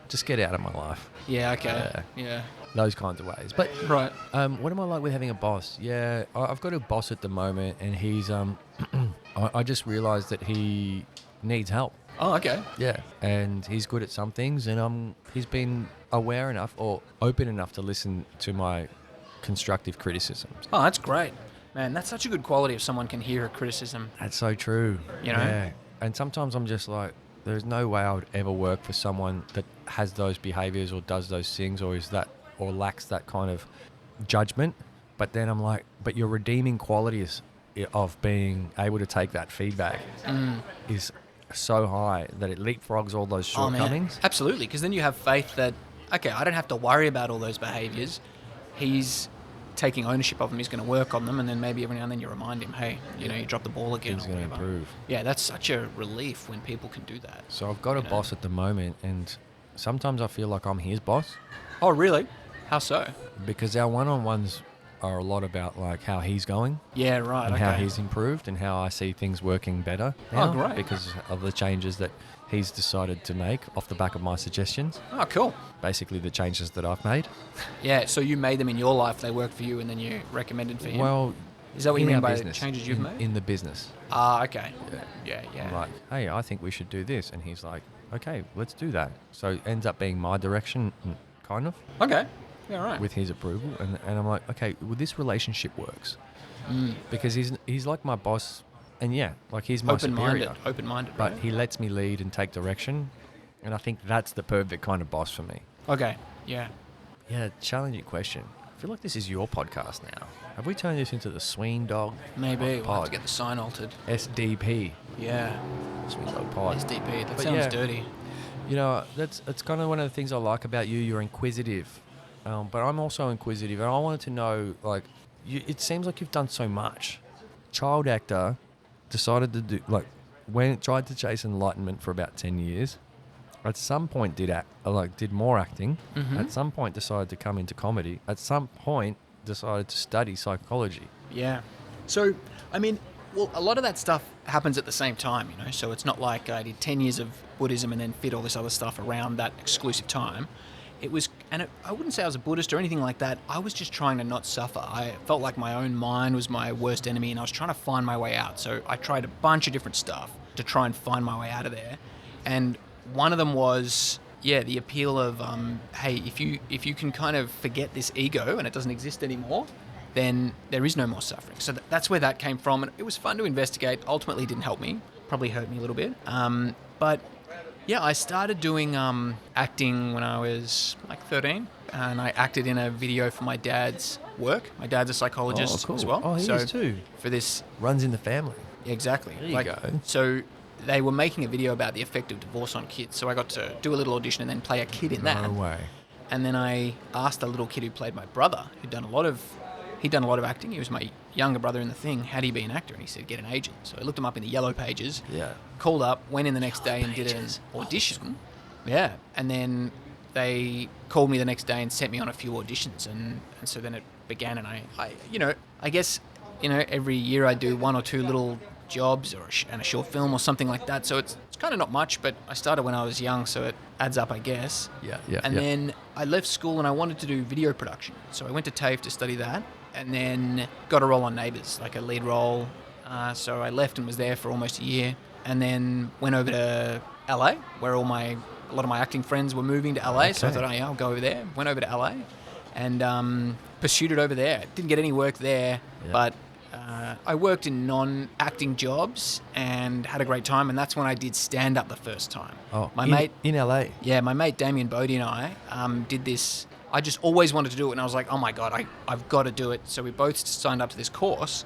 just get out of my life.
Yeah, okay. Yeah.
Those kinds of ways. But
Right.
what am I like with having a boss? Yeah, I've got a boss at the moment, and he's I just realised that he needs help.
Oh, okay.
Yeah, and he's good at some things, and he's been aware enough or open enough to listen to my constructive criticisms.
Oh, that's great. Man, that's such a good quality if someone can hear a criticism.
That's so true.
You know?
Yeah, and sometimes I'm just like, there's no way I would ever work for someone that has those behaviours or does those things or lacks that kind of judgment. But then I'm like, but your redeeming qualities of being able to take that feedback is so high that it leapfrogs all those
Oh, man.
shortcomings.
Absolutely, because then you have faith that, okay, I don't have to worry about all those behaviours. He's taking ownership of them. He's going to work on them, and then maybe every now and then you remind him, hey, you dropped the ball again.
He's
or
going to
whatever.
improve.
Yeah, that's such a relief when people can do that.
So I've got a boss at the moment, and sometimes I feel like I'm his boss
Oh, really? How so?
because our one-on-ones are a lot about like how he's going
Yeah, right.
and
okay.
how he's improved and how I see things working better
Oh,
now
great.
because of the changes that he's decided to make off the back of my suggestions.
Oh, cool.
Basically the changes that I've made.
Yeah, so you made them in your life, they worked for you, and then you recommended for him?
Well,
Is that what you
in
mean
our
by
business,
changes you've made?
in the business.
Ah, okay.
Yeah.
Yeah.
I'm like, hey, I think we should do this. And he's like, okay, let's do that. So it ends up being my direction, kind of,
Okay. Yeah, right.
with his approval. And I'm like, okay, well, this relationship works. Because he's like my boss. And yeah, like he's my superior.
Open-minded,
But
right?
he lets me lead and take direction. And I think that's the perfect kind of boss for me.
Okay, yeah.
Yeah, challenging question. I feel like this is your podcast now. Have we turned this into the Sween Dog
Maybe we'll have
Pod?
to get the sign altered.
SDP.
Yeah.
Sween Dog Pod.
SDP, that
But
sounds
yeah.
dirty.
That's kind of one of the things I like about you. You're inquisitive. But I'm also inquisitive. And I wanted to know, like, it seems like you've done so much. Child actor, decided to do, tried to chase enlightenment for about 10 years. At some point did more acting.
Mm-hmm.
At some point decided to come into comedy. At some point decided to study psychology.
Yeah. So, I mean, well, a lot of that stuff happens at the same time, So it's not like I did 10 years of Buddhism and then fit all this other stuff around that exclusive time. it was, and I wouldn't say I was a Buddhist or anything like that. I was just trying to not suffer. I felt like my own mind was my worst enemy, and I was trying to find my way out. So I tried a bunch of different stuff to try and find my way out of there. And one of them was, the appeal of, hey, if you can kind of forget this ego and it doesn't exist anymore, then there is no more suffering. So that's where that came from. And it was fun to investigate. Ultimately, it didn't help me. Probably hurt me a little bit. But yeah, I started doing acting when I was like 13, and I acted in a video for my dad's work. My dad's a psychologist as well.
Oh, he is too.
For this,
Runs in the family.
exactly.
There you go.
So they were making a video about the effect of divorce on kids. So I got to do a little audition and then play a kid in that.
No way.
And then I asked the little kid who played my brother, he'd done a lot of acting. He was my younger brother in the thing. How do you be an actor? And he said, get an agent. So I looked him up in the yellow pages.
Yeah.
Called up, went in the next day and did an audition. Yeah. And then they called me the next day and sent me on a few auditions. And so then it began. And I guess, every year I do one or two little jobs and a short film or something like that. So it's kind of not much, but I started when I was young, so it adds up, I guess.
Yeah.
And then I left school and I wanted to do video production. So I went to TAFE to study that, and then got a role on Neighbours, like a lead role. So I left and was there for almost a year, and then went over to LA, where a lot of my acting friends were moving to LA. So I thought, I'll go over there. Went over to LA and pursued it over there. Didn't get any work there, but I worked in non-acting jobs and had a great time, and that's when I did stand-up the first time.
Oh,
mate
in LA.
Yeah, my mate Damien Bodie and I did this. I just always wanted to do it, and I was like, oh my God, I've got to do it. So we both signed up to this course,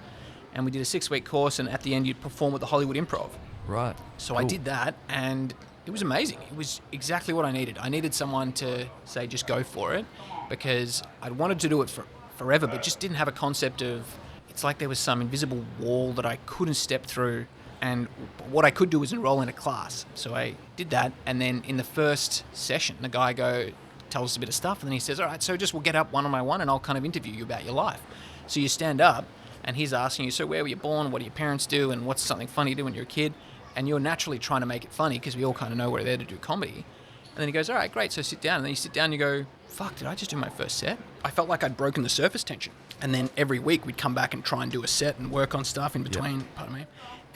and we did a 6-week course, and at the end you'd perform at the Hollywood Improv.
Right.
So I did that, and it was amazing. It was exactly what I needed. I needed someone to say, just go for it, because I'd wanted to do it for forever, but just didn't have a concept of, it's like there was some invisible wall that I couldn't step through, and what I could do was enroll in a class. So I did that, and then in the first session, the guy tells us a bit of stuff, and then he says, all right, so just we'll get up one-on-one, and I'll kind of interview you about your life. So you stand up, and he's asking you, so where were you born, what do your parents do, and what's something funny you do when you're a kid? And you're naturally trying to make it funny, because we all kind of know we're there to do comedy. And then he goes, all right, great, so sit down. And then you sit down and you go, fuck, did I just do my first set? I felt like I'd broken the surface tension. And then every week we'd come back and try and do a set and work on stuff in between, pardon me.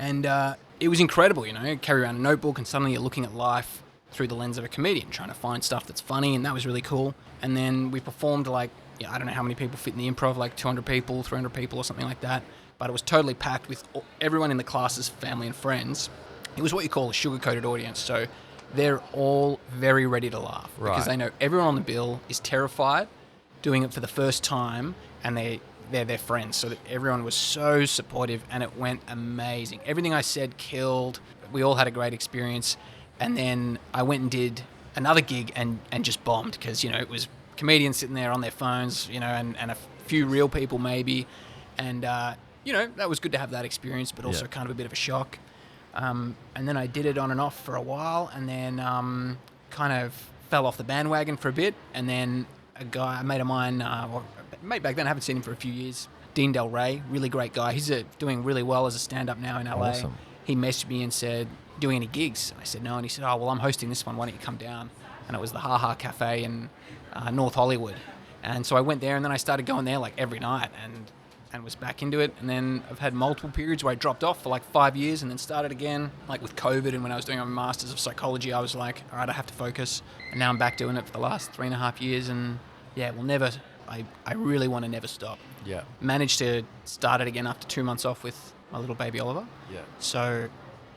And it was incredible, carry around a notebook and suddenly you're looking at life through the lens of a comedian, trying to find stuff that's funny, and that was really cool. And then we performed I don't know how many people fit in the improv, like 200 people, 300 people or something like that. But it was totally packed with everyone in the classes, family and friends. It was what you call a sugar-coated audience. So they're all very ready to laugh because they know everyone on the bill is terrified, doing it for the first time, and they're their friends. So that everyone was so supportive, and it went amazing. Everything I said killed. We all had a great experience. And then I went and did another gig and just bombed because, it was comedians sitting there on their phones, and a few real people maybe. And, that was good to have that experience, but also kind of a bit of a shock. And then I did it on and off for a while, and then kind of fell off the bandwagon for a bit. And then a mate of mine, mate back then, I haven't seen him for a few years, Dean Del Rey, really great guy. He's doing really well as a stand-up now in LA.
Awesome.
He messaged me and said, doing any gigs? And I said, no. And he said, oh, well, I'm hosting this one. Why don't you come down? And it was the Ha Ha Cafe in North Hollywood. And so I went there, and then I started going there like every night and was back into it. And then I've had multiple periods where I dropped off for like 5 years and then started again, like with COVID. And when I was doing my Masters of Psychology, I was like, all right, I have to focus. And now I'm back doing it for the last 3.5 years. And yeah, I really want to never stop.
Yeah.
Managed to start it again after 2 months off with my little baby Oliver.
Yeah.
So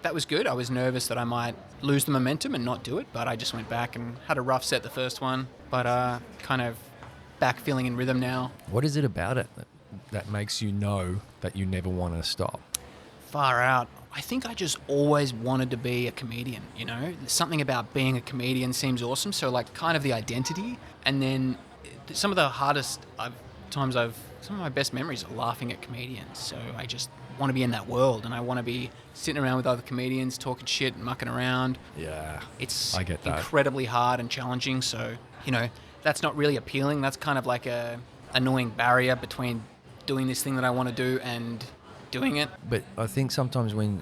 that was good. I was nervous that I might lose the momentum and not do it, but I just went back and had a rough set the first one, but kind of back feeling in rhythm now.
What is it about it that makes you know that you never want to stop?
Far out. I think I just always wanted to be a comedian, Something about being a comedian seems awesome, so like kind of the identity. And then some of the hardest some of my best memories are laughing at comedians, so I just want to be in that world, and I want to be sitting around with other comedians talking shit and mucking around.
Yeah,
it's
I get that.
Incredibly hard and challenging, so that's not really appealing. That's kind of like a annoying barrier between doing this thing that I want to do and doing it.
But I think sometimes when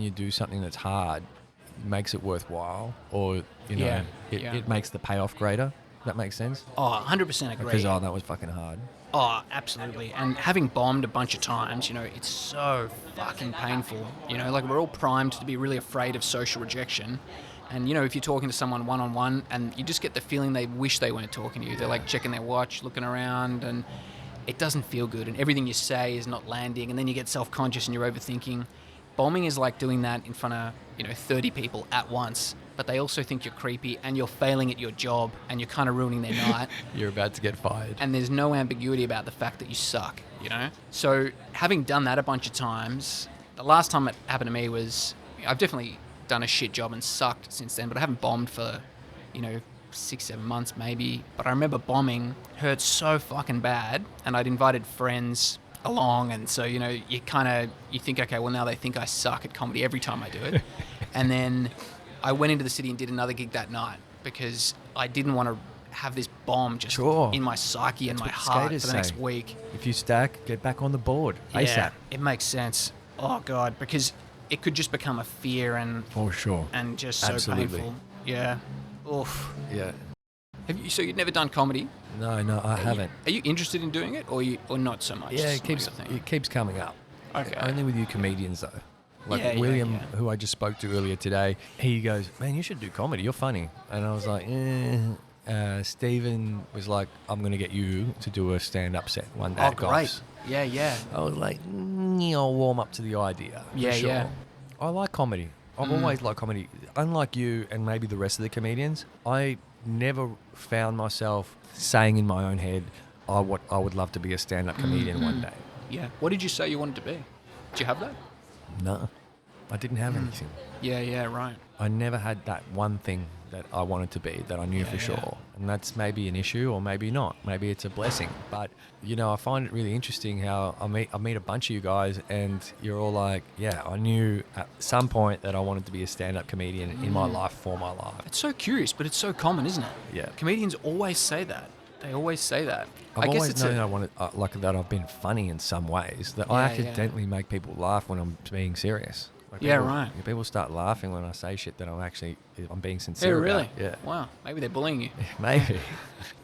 you do something that's hard, it makes it worthwhile, or it makes the payoff greater. That makes sense?
Oh, 100% agree.
Because, that was fucking hard.
Oh, absolutely. And having bombed a bunch of times, it's so fucking painful. Like we're all primed to be really afraid of social rejection. And, if you're talking to someone one-on-one and you just get the feeling they wish they weren't talking to you. They're like checking their watch, looking around, and it doesn't feel good. And everything you say is not landing. And then you get self-conscious and you're overthinking. Bombing is like doing that in front of, 30 people at once. But they also think you're creepy and you're failing at your job and you're kind of ruining their night.
You're about to get fired.
And there's no ambiguity about the fact that you suck, So having done that a bunch of times, the last time it happened to me was, I've definitely done a shit job and sucked since then, but I haven't bombed for, 6-7 months maybe. But I remember bombing hurt so fucking bad, and I'd invited friends along, and so, you think, okay, well now they think I suck at comedy every time I do it. And then I went into the city and did another gig that night because I didn't want to have this bomb just in my psyche and my heart for the next week.
If you stack, get back on the board ASAP.
Yeah, it makes sense. Oh God, because it could just become a fear and
for sure,
and just so
absolutely
painful. Yeah. Oof.
Yeah.
So you've never done comedy?
No, I haven't.
Are you interested in doing it, or not so much?
Yeah, it keeps coming up.
Okay.
Only with you comedians though. Like William, who I just spoke to earlier today, he goes, "Man, you should do comedy. You're funny." And I was like, Stephen was like, "I'm going to get you to do a stand-up set one day."
Oh, great. Yeah.
I was like, I'll warm up to the idea.
Yeah,
for sure.
yeah.
I like comedy. I've always liked comedy. Unlike you and maybe the rest of the comedians, I never found myself saying in my own head, I would love to be a stand-up comedian one day.
Yeah. What did you say you wanted to be? Did you have that?
No, I didn't have anything.
Yeah, right.
I never had that one thing that I wanted to be, that I knew for sure. And that's maybe an issue or maybe not. Maybe it's a blessing. But, I find it really interesting how I meet a bunch of you guys and you're all like, yeah, I knew at some point that I wanted to be a stand-up comedian in my life, for my life.
It's so curious, but it's so common, isn't it?
Yeah.
Comedians always say that. They always say that.
I've always known that I've been funny in some ways, that I accidentally make people laugh when I'm being serious. Like
right.
People start laughing when I say shit that I'm being sincere
really?
about. Yeah.
Wow. Maybe they're bullying you.
Maybe.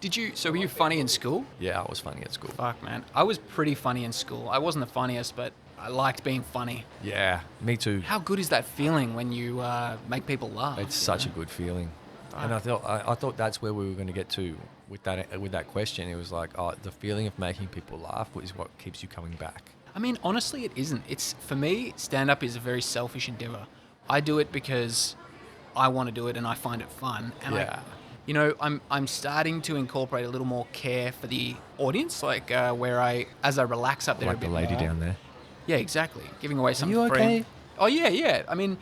Were you funny in school?
Yeah, I was funny at school.
Fuck, man. I was pretty funny in school. I wasn't the funniest, but I liked being funny.
Yeah, me too.
How good is that feeling when you make people laugh?
It's such a good feeling. And I thought that's where we were going to get to with that question. It was like, the feeling of making people laugh is what keeps you coming back.
I mean, honestly, it isn't. For me, stand-up is a very selfish endeavor. I do it because I want to do it and I find it fun. And I'm starting to incorporate a little more care for the audience, like where as I relax up there
like
a bit
the lady
more.
down there.
Yeah, exactly. Giving away something
Are you
free.
okay?
Oh, yeah. I mean,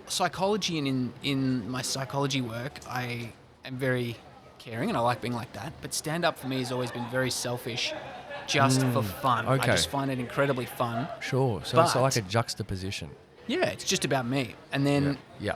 psychology and in my psychology work, I am very caring and I like being like that. But stand-up for me has always been very selfish, just for fun.
Okay.
I just find it incredibly fun.
Sure. So it's like a juxtaposition.
Yeah, it's just about me. And then...
Yeah.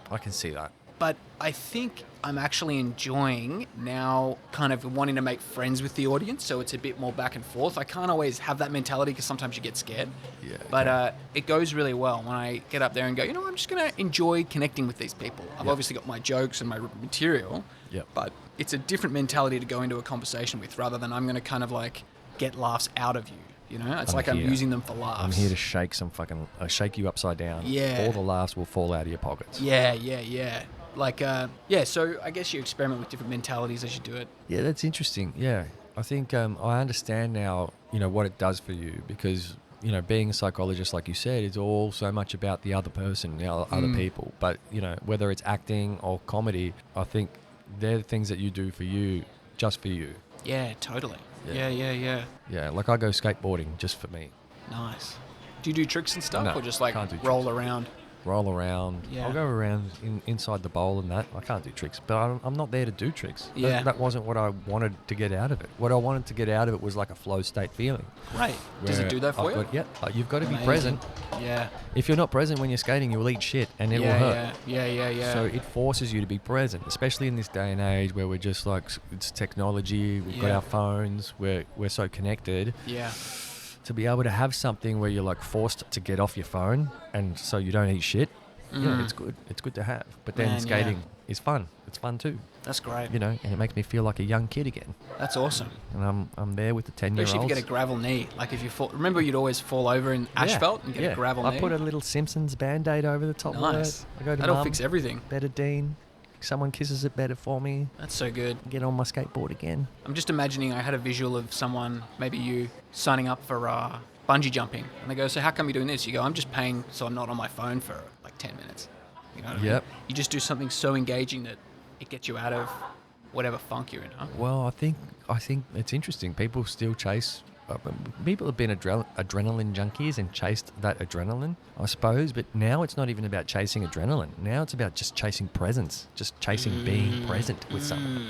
I can see that.
But I think I'm actually enjoying now kind of wanting to make friends with the audience, so it's a bit more back and forth. I can't always have that mentality because sometimes you get scared.
Yeah.
But it goes really well when I get up there and go, I'm just going to enjoy connecting with these people. I've obviously got my jokes and my material, but it's a different mentality to go into a conversation with rather than I'm going to kind of like get laughs out of you. It's I'm using them for laughs.
I'm here to shake shake you upside down.
Yeah.
All the laughs will fall out of your pockets.
Yeah. So I guess you experiment with different mentalities as you do it.
Yeah, that's interesting. Yeah. I think I understand now, what it does for you because, being a psychologist, like you said, is all so much about the other person, other people. But, whether it's acting or comedy, I think they're the things that you do for you, just for you.
Yeah, totally. Yeah.
Yeah, like I go skateboarding just for me.
Nice. Do you do tricks and stuff or just like
can't do
roll
tricks.
around?
Roll around.
Yeah.
I'll go around inside the bowl and that. I can't do tricks, but I'm not there to do tricks.
Yeah.
That wasn't what I wanted to get out of it. What I wanted to get out of it was like a flow state feeling.
Great. Does it do that for you?
You've got to be
Amazing.
present.
Yeah.
If you're not present when you're skating, you will eat shit and it will hurt.
Yeah.
So it forces you to be present, especially in this day and age where we're just like, it's technology, we've got our phones, we're so connected.
Yeah.
To be able to have something where you're like forced to get off your phone and so you don't eat shit Yeah, it's good. It's good to have. But then
Man,
skating is fun. It's fun too.
That's great.
You know, and it makes me feel like a young kid again.
That's awesome.
And I'm there with the 10-year-olds.
Especially if you get a gravel knee. Like if you fall, remember you'd always fall over in asphalt and get a gravel knee?
I put a little Simpsons Band-Aid over the top
Nice.
of it. I go to
That'll
Mum,
fix everything.
better Dean. Someone kisses it better for me.
That's so good.
Get on my skateboard again.
I'm just imagining I had a visual of someone, maybe you, signing up for bungee jumping. And they go, so how come you're doing this? You go, I'm just paying so I'm not on my phone for like 10 minutes. You know what I mean?
Yep.
You just do something so engaging that it gets you out of whatever funk you're in, huh?
Well, I think it's interesting. People still chase. People have been adrenaline junkies and chased that adrenaline, I suppose. But now it's not even about chasing adrenaline. Now it's about just chasing presence, just chasing being present with someone.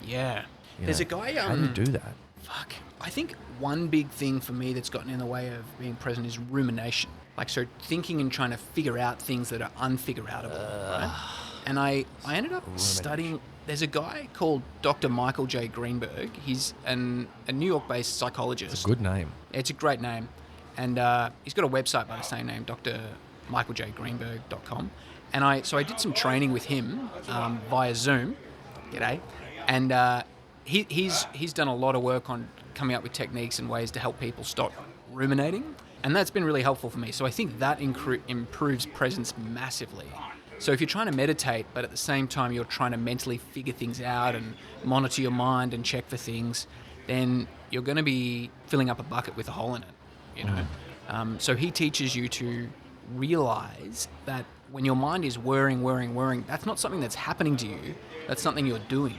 Yeah.
You
There's
know,
a guy.
how do you do that?
Fuck. I think one big thing for me that's gotten in the way of being present is rumination. Like, so thinking and trying to figure out things that are unfigure-outable. Right? And I ended up studying. There's a guy called Dr. Michael J. Greenberg. He's a New York-based psychologist.
It's a good name.
It's a great name. And he's got a website by the same name, drmichaeljgreenberg.com. And I did some training with him via Zoom. G'day. And he's done a lot of work on coming up with techniques and ways to help people stop ruminating. And that's been really helpful for me. So I think that improves presence massively. So if you're trying to meditate, but at the same time you're trying to mentally figure things out and monitor your mind and check for things, then you're going to be filling up a bucket with a hole in it, you know. So he teaches you to realize that when your mind is whirring, that's not something that's happening to you. That's something you're doing.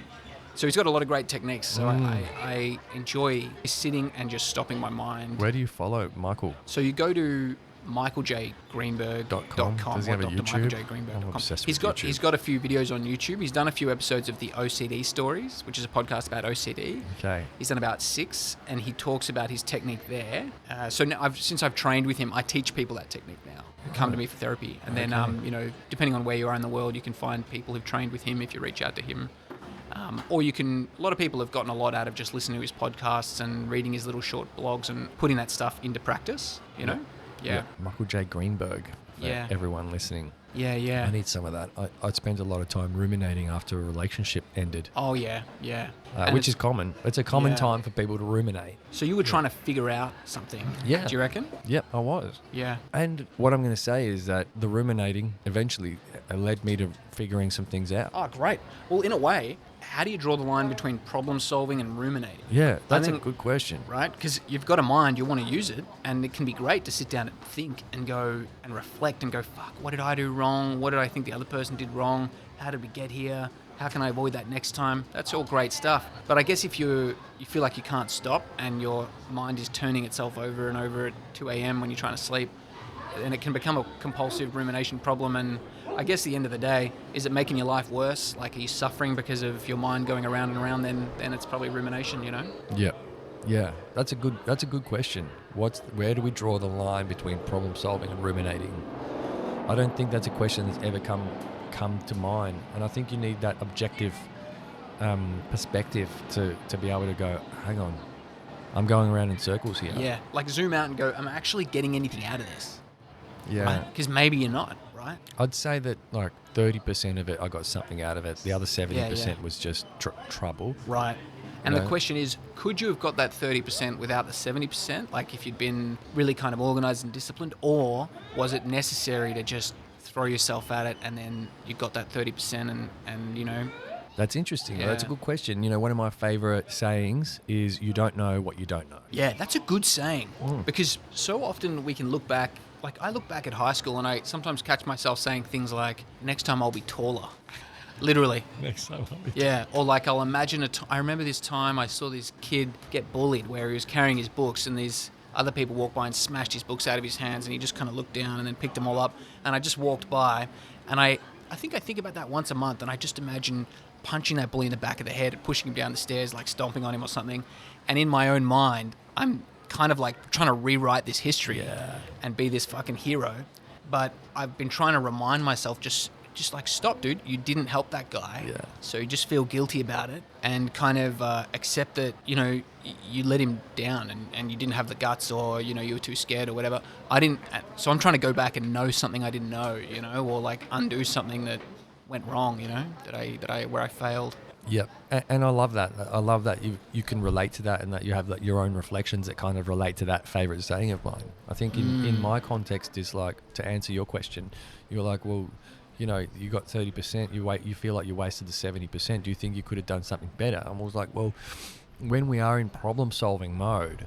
So he's got a lot of great techniques. So I enjoy sitting and just stopping my mind.
Where do you follow Michael?
So you go to michaeljgreenberg.com.
Does he have a YouTube? I'm obsessed with YouTube.
He's got a few videos on YouTube. He's done a few episodes of the OCD Stories, which is a podcast about OCD.
Okay.
He's done about 6, and he talks about his technique there. So now since I've trained with him, I teach people that technique now. Who come to me for therapy, and then depending on where you are in the world, you can find people who've trained with him if you reach out to him. Or you can, a lot of people have gotten a lot out of just listening to his podcasts and reading his little short blogs and putting that stuff into practice, you know? Yeah.
Michael J. Greenberg. For everyone listening.
Yeah.
I need some of that. I spent a lot of time ruminating after a relationship ended.
Oh, yeah.
Which is common. It's a common time for people to ruminate.
So you were trying to figure out something.
Yeah.
Do you reckon?
Yep, I was.
Yeah.
And what I'm going to say is that the ruminating eventually led me to figuring some things out.
Oh, great. Well, in a way, how do you draw the line between problem solving and ruminating?
Yeah, that's a good question.
Right? Because you've got a mind, you want to use it, and it can be great to sit down and think and go and reflect and go, fuck, what did I do wrong? What did I think the other person did wrong? How did we get here? How can I avoid that next time? That's all great stuff. But I guess if you feel like you can't stop and your mind is turning itself over and over at 2 a.m. when you're trying to sleep, then it can become a compulsive rumination problem. And I guess at the end of the day, is it making your life worse? Like, are you suffering because of your mind going around and around? Then it's probably rumination, you know?
Yeah. That's a good question. Where do we draw the line between problem solving and ruminating? I don't think that's a question that's ever come to mind, and I think you need that objective perspective to be able to go, hang on, I'm going around in circles here.
Yeah, like zoom out and go, am I actually getting anything out of this?
Yeah.
Because maybe you're not, right?
I'd say that like 30% of it, I got something out of it. The other 70% was just trouble.
Right. And the question is, could you have got that 30% without the 70%? Like if you'd been really kind of organised and disciplined, or was it necessary to just throw yourself at it and then you got that 30% and you know?
That's interesting.
Yeah.
That's a good question. You know, one of my favourite sayings is, you don't know what you don't know.
Yeah, that's a good saying. Because so often we can look back, like I look back at high school and I sometimes catch myself saying things like, next time I'll be taller. Literally.
Next time I'll be
Yeah, or like I'll imagine I remember this time I saw this kid get bullied where he was carrying his books and these other people walked by and smashed his books out of his hands and he just kind of looked down and then picked them all up, and I just walked by and I think about that once a month, and I just imagine punching that bully in the back of the head, pushing him down the stairs, like stomping on him or something, and in my own mind I'm kind of like trying to rewrite this history and be this fucking hero. But I've been trying to remind myself, just just like, stop, dude. You didn't help that guy.
Yeah.
So you just feel guilty about it and kind of accept that, you know, you let him down and you didn't have the guts, or, you know, you were too scared or whatever. I didn't. So I'm trying to go back and know something I didn't know, you know, or like undo something that went wrong, you know, where I failed.
Yep. And I love that. I love that you can relate to that, and that you have like your own reflections that kind of relate to that favorite saying of mine. I think in my context is like, to answer your question, you're like, well, you know, you got 30%, you feel like you wasted the 70%. Do you think you could have done something better? And I was like, well, when we are in problem solving mode,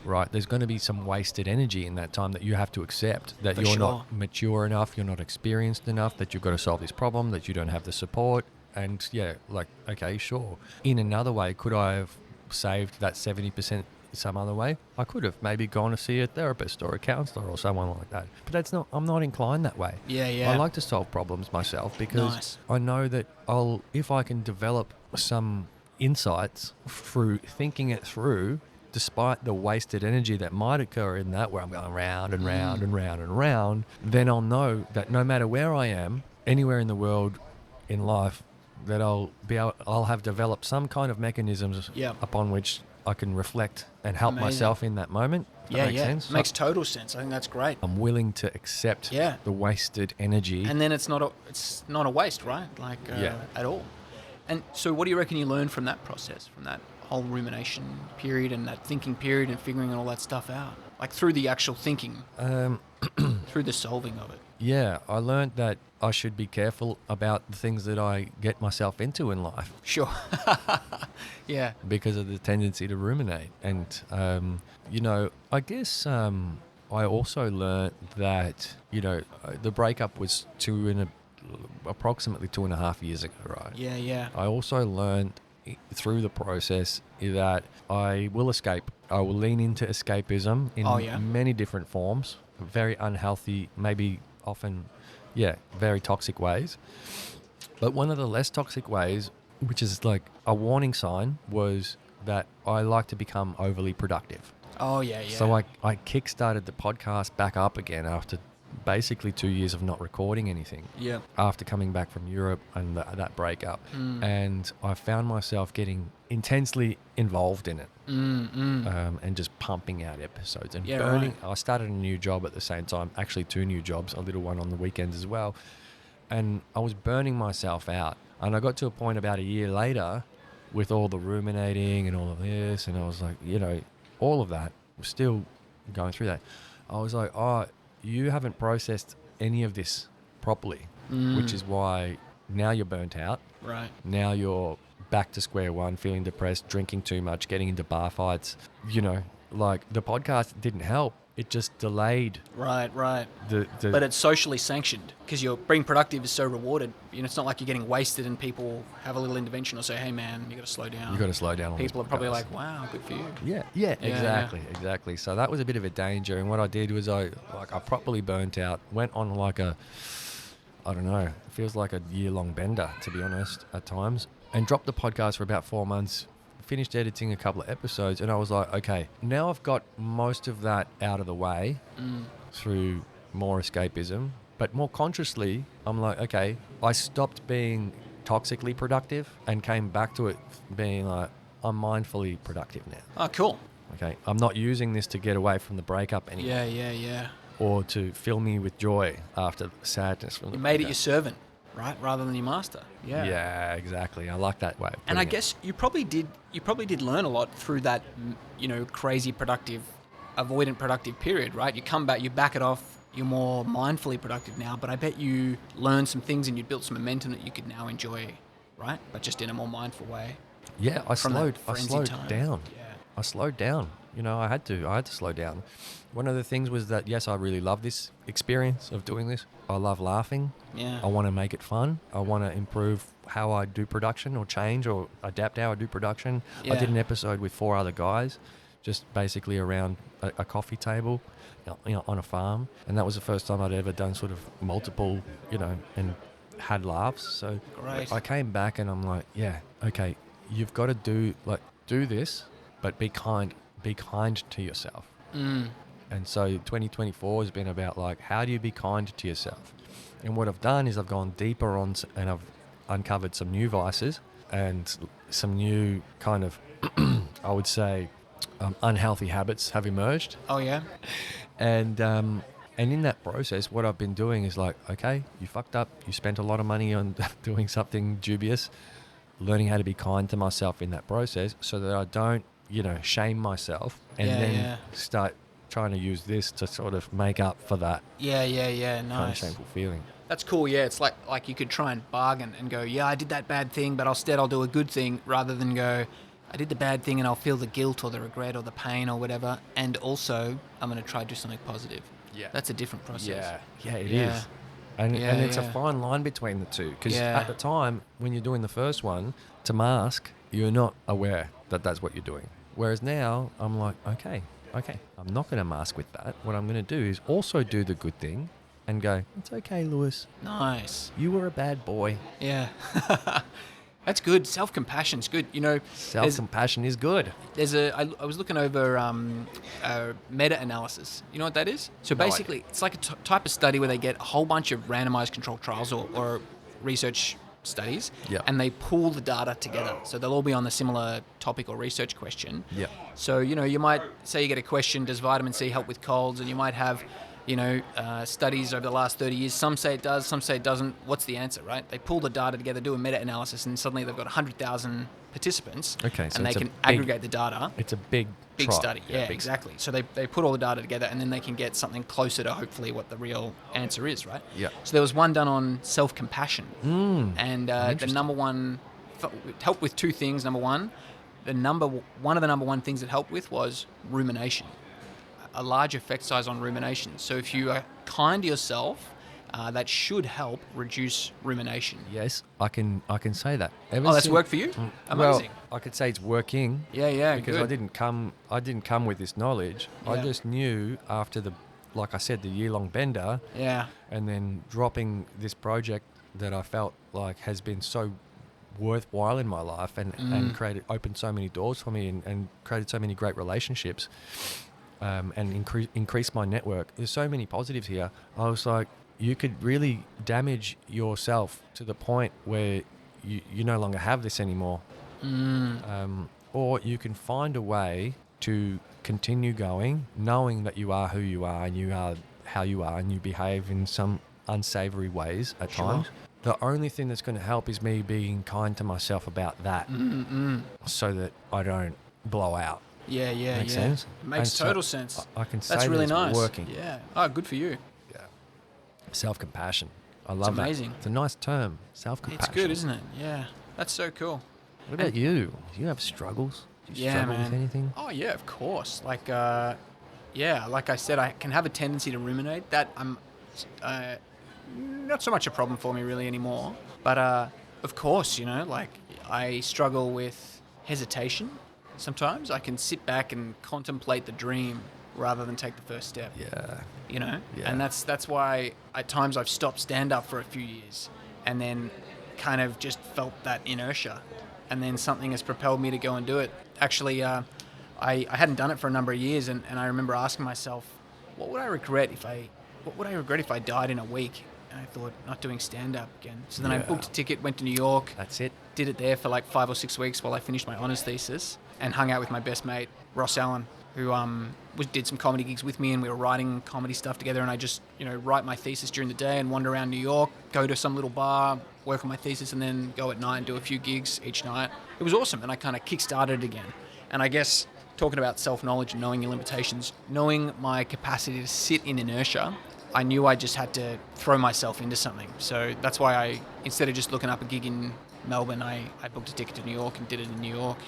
right, there's going to be some wasted energy in that time that you have to accept, that you're not mature enough, you're not experienced enough, that you've got to solve this problem, that you don't have the support. And yeah, like, okay, sure. In another way, could I have saved that 70% some other way? I could have maybe gone to see a therapist or a counselor or someone like that. But I'm not inclined that way.
Yeah.
I like to solve problems myself, because I know that if I can develop some insights through thinking it through, despite the wasted energy that might occur in that, where I'm going round and round and round and round, then I'll know that no matter where I am, anywhere in the world, in life, that I'll have developed some kind of mechanisms upon which I can reflect and help myself in that moment. That makes sense?
Makes total sense. I think that's great.
I'm willing to accept the wasted energy.
And then it's not a waste, right? Like at all. And so what do you reckon you learned from that process, from that whole rumination period and that thinking period and figuring all that stuff out? Like through the actual thinking, through the solving of it.
Yeah, I learned that I should be careful about the things that I get myself into in life.
Sure. Yeah.
Because of the tendency to ruminate. And, you know, I guess I also learned that, you know, the breakup was approximately 2.5 years ago, right?
Yeah.
I also learned through the process that I will escape. I will lean into escapism in many different forms, very unhealthy, maybe often, very toxic ways. But one of the less toxic ways, which is like a warning sign, was that I like to become overly productive.
Oh, yeah.
So I kickstarted the podcast back up again after basically 2 years of not recording anything.
Yeah.
After coming back from Europe and that breakup. And I found myself getting intensely involved in it. And just pumping out episodes and burning. Right. I started a new job at the same time, actually 2 new jobs, a little one on the weekends as well. And I was burning myself out. And I got to a point about a year later with all the ruminating and all of this, and I was like, you know, all of that, was still going through that. I was like, oh, you haven't processed any of this properly, which is why now you're burnt out.
Right.
Now you're back to square one, feeling depressed, drinking too much, getting into bar fights. You know, like the podcast didn't help. It just delayed.
Right.
But
it's socially sanctioned because you're being productive is so rewarded. You know, it's not like you're getting wasted and people have a little intervention or say, "Hey, man, you got to slow down."
You got to slow down. On
people are probably like, "Wow, good for you."
Yeah, exactly. So that was a bit of a danger. And what I did was I properly burnt out. Went on like I don't know, it feels like a year-long bender, to be honest, at times. And dropped the podcast for about 4 months. Finished editing a couple of episodes, and I was like, okay, now I've got most of that out of the way through more escapism, but more consciously, I'm like, okay, I stopped being toxically productive and came back to it being like, I'm mindfully productive now.
Oh, cool.
Okay, I'm not using this to get away from the breakup anymore.
Yeah.
Or to fill me with joy after the sadness from the breakup.
You made it your servant, right, rather than your master.
Yeah, exactly. I like that way.
And I guess you probably did learn a lot through that, you know, crazy productive, avoidant productive period, right? You come back, you back it off, you're more mindfully productive now, but I bet you learned some things and you built some momentum that you could now enjoy, right? But just in a more mindful way.
Yeah, I slowed down.
Yeah.
I slowed down. You know, I had to slow down. One of the things was that, yes, I really love this experience of doing this. I love laughing.
Yeah.
I want to make it fun. I want to improve how I do production or change or adapt how I do production.
Yeah.
I did an episode with 4 other guys, just basically around a coffee table, you know, on a farm. And that was the first time I'd ever done sort of multiple, you know, and had laughs. So
Great.
I came back and I'm like, yeah, okay, you've got to do this, but be kind to yourself. And so 2024 has been about like, how do you be kind to yourself? And what I've done is I've gone deeper and I've uncovered some new vices and some new kind of, I would say, unhealthy habits have emerged.
Oh yeah.
And in that process, what I've been doing is like, okay, you fucked up. You spent a lot of money on doing something dubious. Learning how to be kind to myself in that process so that I don't, shame myself and start trying to use this to sort of make up for that
Yeah.
kind of
Nice.
shameful feeling.
That's cool. Yeah, it's like you could try and bargain and go, yeah, I did that bad thing, but instead I'll do a good thing, rather than go, I did the bad thing and I'll feel the guilt or the regret or the pain or whatever, and also I'm going to try to do something positive.
Yeah.
That's a different process.
Yeah, it
Yeah.
is. And it's a fine line between the two. Because
Yeah.
at the time, when you're doing the first one, to mask, you're not aware that that's what you're doing. Whereas now, I'm like, okay, I'm not going to mask with that. What I'm going to do is also do the good thing and go, it's okay, Lewis.
Nice.
You were a bad boy.
Yeah. That's good. Self-compassion's good.
Self-compassion is good.
I was looking over meta-analysis. You know what that is? So
No
basically, it's like a type of study where they get a whole bunch of randomized controlled trials or research studies,
Yeah.
and they pool the data together. So they'll all be on the similar topic or research question.
Yeah.
So, you might say you get a question, does vitamin C help with colds? And you might have, studies over the last 30 years. Some say it does, some say it doesn't. What's the answer, right? They pull the data together, do a meta-analysis, and suddenly they've got 100,000 participants.
Okay, so
and they
it's a
can
big-
aggregate the data.
It's a big
Big
trial.
study, yeah, exactly. So they put all the data together, and then they can get something closer to hopefully what the real answer is, right?
Yeah.
So there was one done on self-compassion, and the
Interesting.
number one it helped with two things. Number one, one of the number one things it helped with was rumination. A large effect size on rumination. So if you are kind to yourself, that should help reduce rumination.
Yes, I can say that. Ever
Oh, that's
since-
worked for you?
Well,
Amazing.
I could say it's working.
Yeah,
Because
good.
I didn't come with this knowledge. I
Yeah.
just knew after like I said, the year-long bender,
Yeah.
and then dropping this project that I felt like has been so worthwhile in my life and opened so many doors for me and created so many great relationships, and increased my network. There's so many positives here. I was like, you could really damage yourself to the point where you no longer have this anymore. Or you can find a way to continue going, knowing that you are who you are and you are how you are, and you behave in some unsavory ways at
Sure.
times. The only thing that's going to help is me being kind to myself about that, so that I don't blow out.
Yeah.
Makes sense?
It makes
And so
total sense.
I can say
That's
that
really
it's
nice.
working.
Yeah. Oh, good for you.
Yeah. Self-compassion. I love
amazing.
that. It's a nice term. Self-compassion.
It's good, isn't it? Yeah. That's so cool.
What about you? Do you have struggles? Do you
Yeah,
struggle
man.
with anything?
Oh, yeah, of course. Like I said, I can have a tendency to ruminate. That I'm not so much a problem for me really anymore. But of course, I struggle with hesitation. Sometimes I can sit back and contemplate the dream rather than take the first step.
Yeah.
Yeah.
Yeah.
And that's why at times I've stopped stand-up for a few years and then kind of just felt that inertia, and then something has propelled me to go and do it. Actually, I hadn't done it for a number of years, and I remember asking myself, what would I regret if I died in a week? And I thought, not doing stand-up again. So then I
Yeah.
booked a ticket, went to New York,
That's it.
did it there for like 5 or 6 weeks while I finished my honours thesis, and hung out with my best mate, Ross Allen, who did some comedy gigs with me, and we were writing comedy stuff together, and I just, write my thesis during the day and wander around New York, go to some little bar, work on my thesis, and then go at night and do a few gigs each night. It was awesome, and I kind of kick-started it again. And I guess talking about self-knowledge and knowing your limitations, knowing my capacity to sit in inertia, I knew I just had to throw myself into something. So that's why instead of just looking up a gig in Melbourne, I booked a ticket to New York and did it in New York,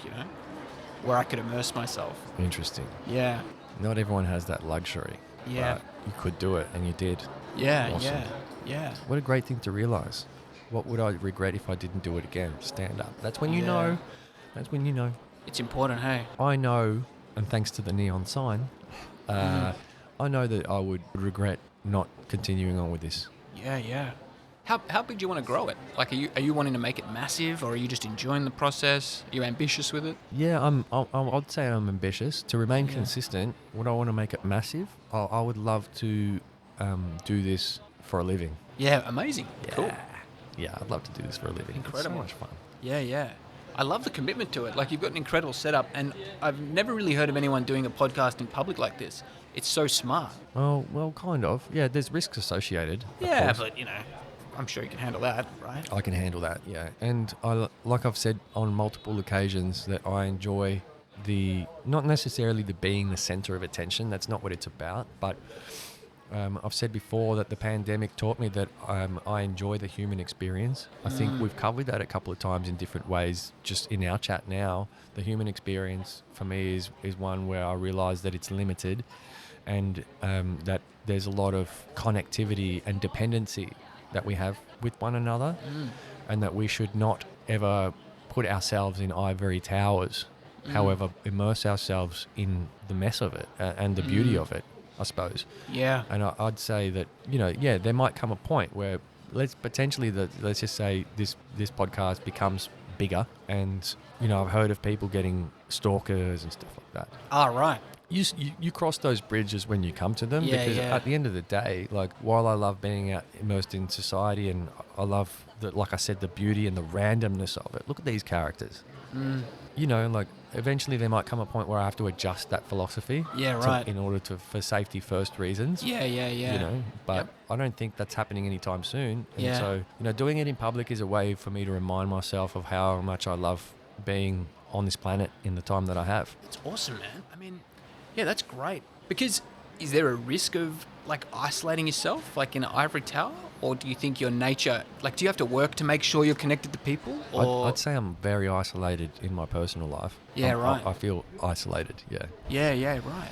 where I could immerse myself.
Interesting.
Yeah.
Not everyone has that luxury.
Yeah.
But you could do it, and you did.
Yeah,
Awesome.
yeah.
What a great thing to realize. What would I regret if I didn't do it again? Stand up. That's when you
Yeah.
know. That's when you know.
It's important, hey?
I know, and thanks to the neon sign, I know that I would regret not continuing on with this.
Yeah. How big do you want to grow it? Like, are you wanting to make it massive, or are you just enjoying the process? Are you ambitious with it?
Yeah, I'd say I'm ambitious. To remain consistent, would I want to make it massive? I would love to do this for a living.
Yeah, amazing. Cool.
Yeah, I'd love to do this for a living.
Incredible.
It's so much fun.
Yeah, yeah. I love the commitment to it. Like, you've got an incredible setup, and I've never really heard of anyone doing a podcast in public like this. It's so smart.
Well, kind of. Yeah, there's risks associated. of
Yeah,
course.
but, I'm sure you can handle that, right?
I can handle that, yeah. And like I've said on multiple occasions, that I enjoy not necessarily the being the center of attention. That's not what it's about. But I've said before that the pandemic taught me that I enjoy the human experience. I think we've covered that a couple of times in different ways just in our chat now. The human experience for me is one where I realise that it's limited, and that there's a lot of connectivity and dependency that we have with one another, and that we should not ever put ourselves in ivory towers, however, immerse ourselves in the mess of it and the beauty of it, I suppose.
Yeah.
And I'd say that, there might come a point where let's just say this podcast becomes bigger, and, I've heard of people getting stalkers and stuff like that.
Ah, right.
You cross those bridges when you come to them,
Yeah,
because
yeah.
at the end of the day, like, while I love being out immersed in society, and I love like I said, the beauty and the randomness of it. Look at these characters. Like, eventually there might come a point where I have to adjust that philosophy.
Yeah, right.
In order for safety first reasons.
Yeah.
But
Yep.
I don't think that's happening anytime soon. And
Yeah.
so, doing it in public is a way for me to remind myself of how much I love being on this planet in the time that I have.
It's awesome, man. I mean, yeah, that's great. Because is there a risk of, like, isolating yourself, like in an ivory tower? Or do you think your nature, like, do you have to work to make sure you're connected to people? Or
I'd say I'm very isolated in my personal life.
Yeah, right.
I feel isolated, yeah.
Yeah, right.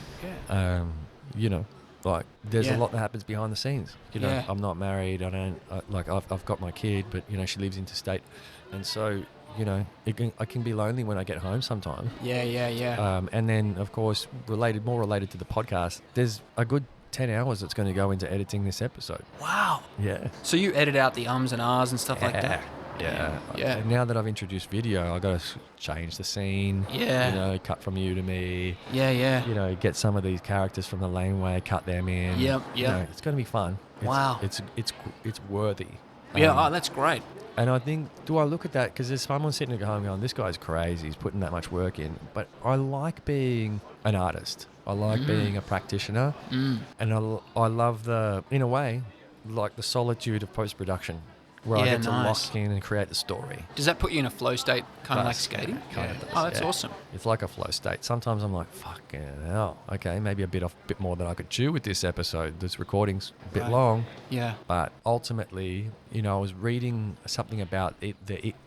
Yeah.
Like, there's
Yeah.
a lot that happens behind the scenes.
Yeah.
I'm not married. I've got my kid, but, she lives interstate. And so, I can be lonely when I get home sometimes.
Yeah.
And then, of course, more related to the podcast, there's a good 10 hours that's going to go into editing this episode.
Wow.
Yeah.
So you edit out the ums and ahs and stuff like that?
Yeah.
Yeah.
And now that I've introduced video, I got to change the scene.
Yeah.
Cut from you to me.
Yeah.
Get some of these characters from the laneway, cut them in.
Yep.
It's going to be fun.
Wow.
It's worthy.
Yeah, that's great.
And I think, do I look at that? Because there's someone sitting at home going, this guy's crazy, he's putting that much work in. But I like being an artist. I like being a practitioner. And I love in a way, like the solitude of post-production, where I
Yeah,
get to
nice.
lock in and create the story.
Does that put you in a flow state, kind of like
Does,
skating?
yeah, kind of does,
Oh, that's
yeah.
awesome.
It's like a flow state. Sometimes I'm like, fucking hell. Okay, maybe a bit more than I could chew with this episode. This recording's a bit
Right.
long.
Yeah.
But ultimately, I was reading something about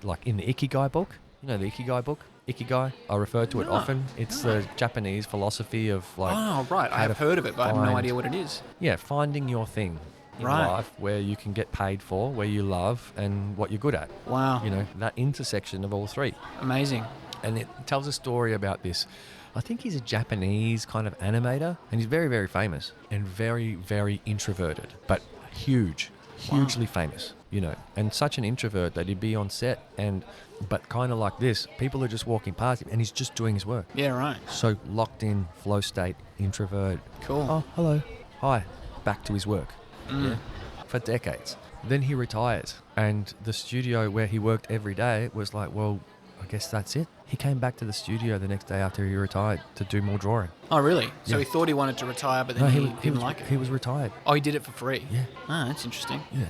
like in the Ikigai book. The Ikigai book? Ikigai. I refer to it
No.
often. It's the Japanese philosophy of, like...
Oh, right. I
how
have
to
heard of it, but I have no
find-
idea what it is.
Yeah, finding your thing in
Right.
life where you can get paid for, where you love, and what you're good at.
Wow.
That intersection of all three.
Amazing.
And it tells a story about this. I think he's a Japanese kind of animator, and he's very, very famous and very, very introverted, but hugely famous, and such an introvert that he'd be on set but kind of like this, people are just walking past him and he's just doing his work.
Yeah, right.
So locked in, flow state, introvert.
Cool.
Oh, hello. Hi. Back to his work.
Mm.
Yeah. For decades. Then he retires, and the studio where he worked every day was like, well, I guess that's it. He came back to the studio the next day after he retired to do more drawing.
Oh, really? So
Yeah.
he thought he wanted to retire, but then he didn't like it?
He was retired.
Oh, he did it for free?
Yeah.
Ah, that's interesting.
Yeah.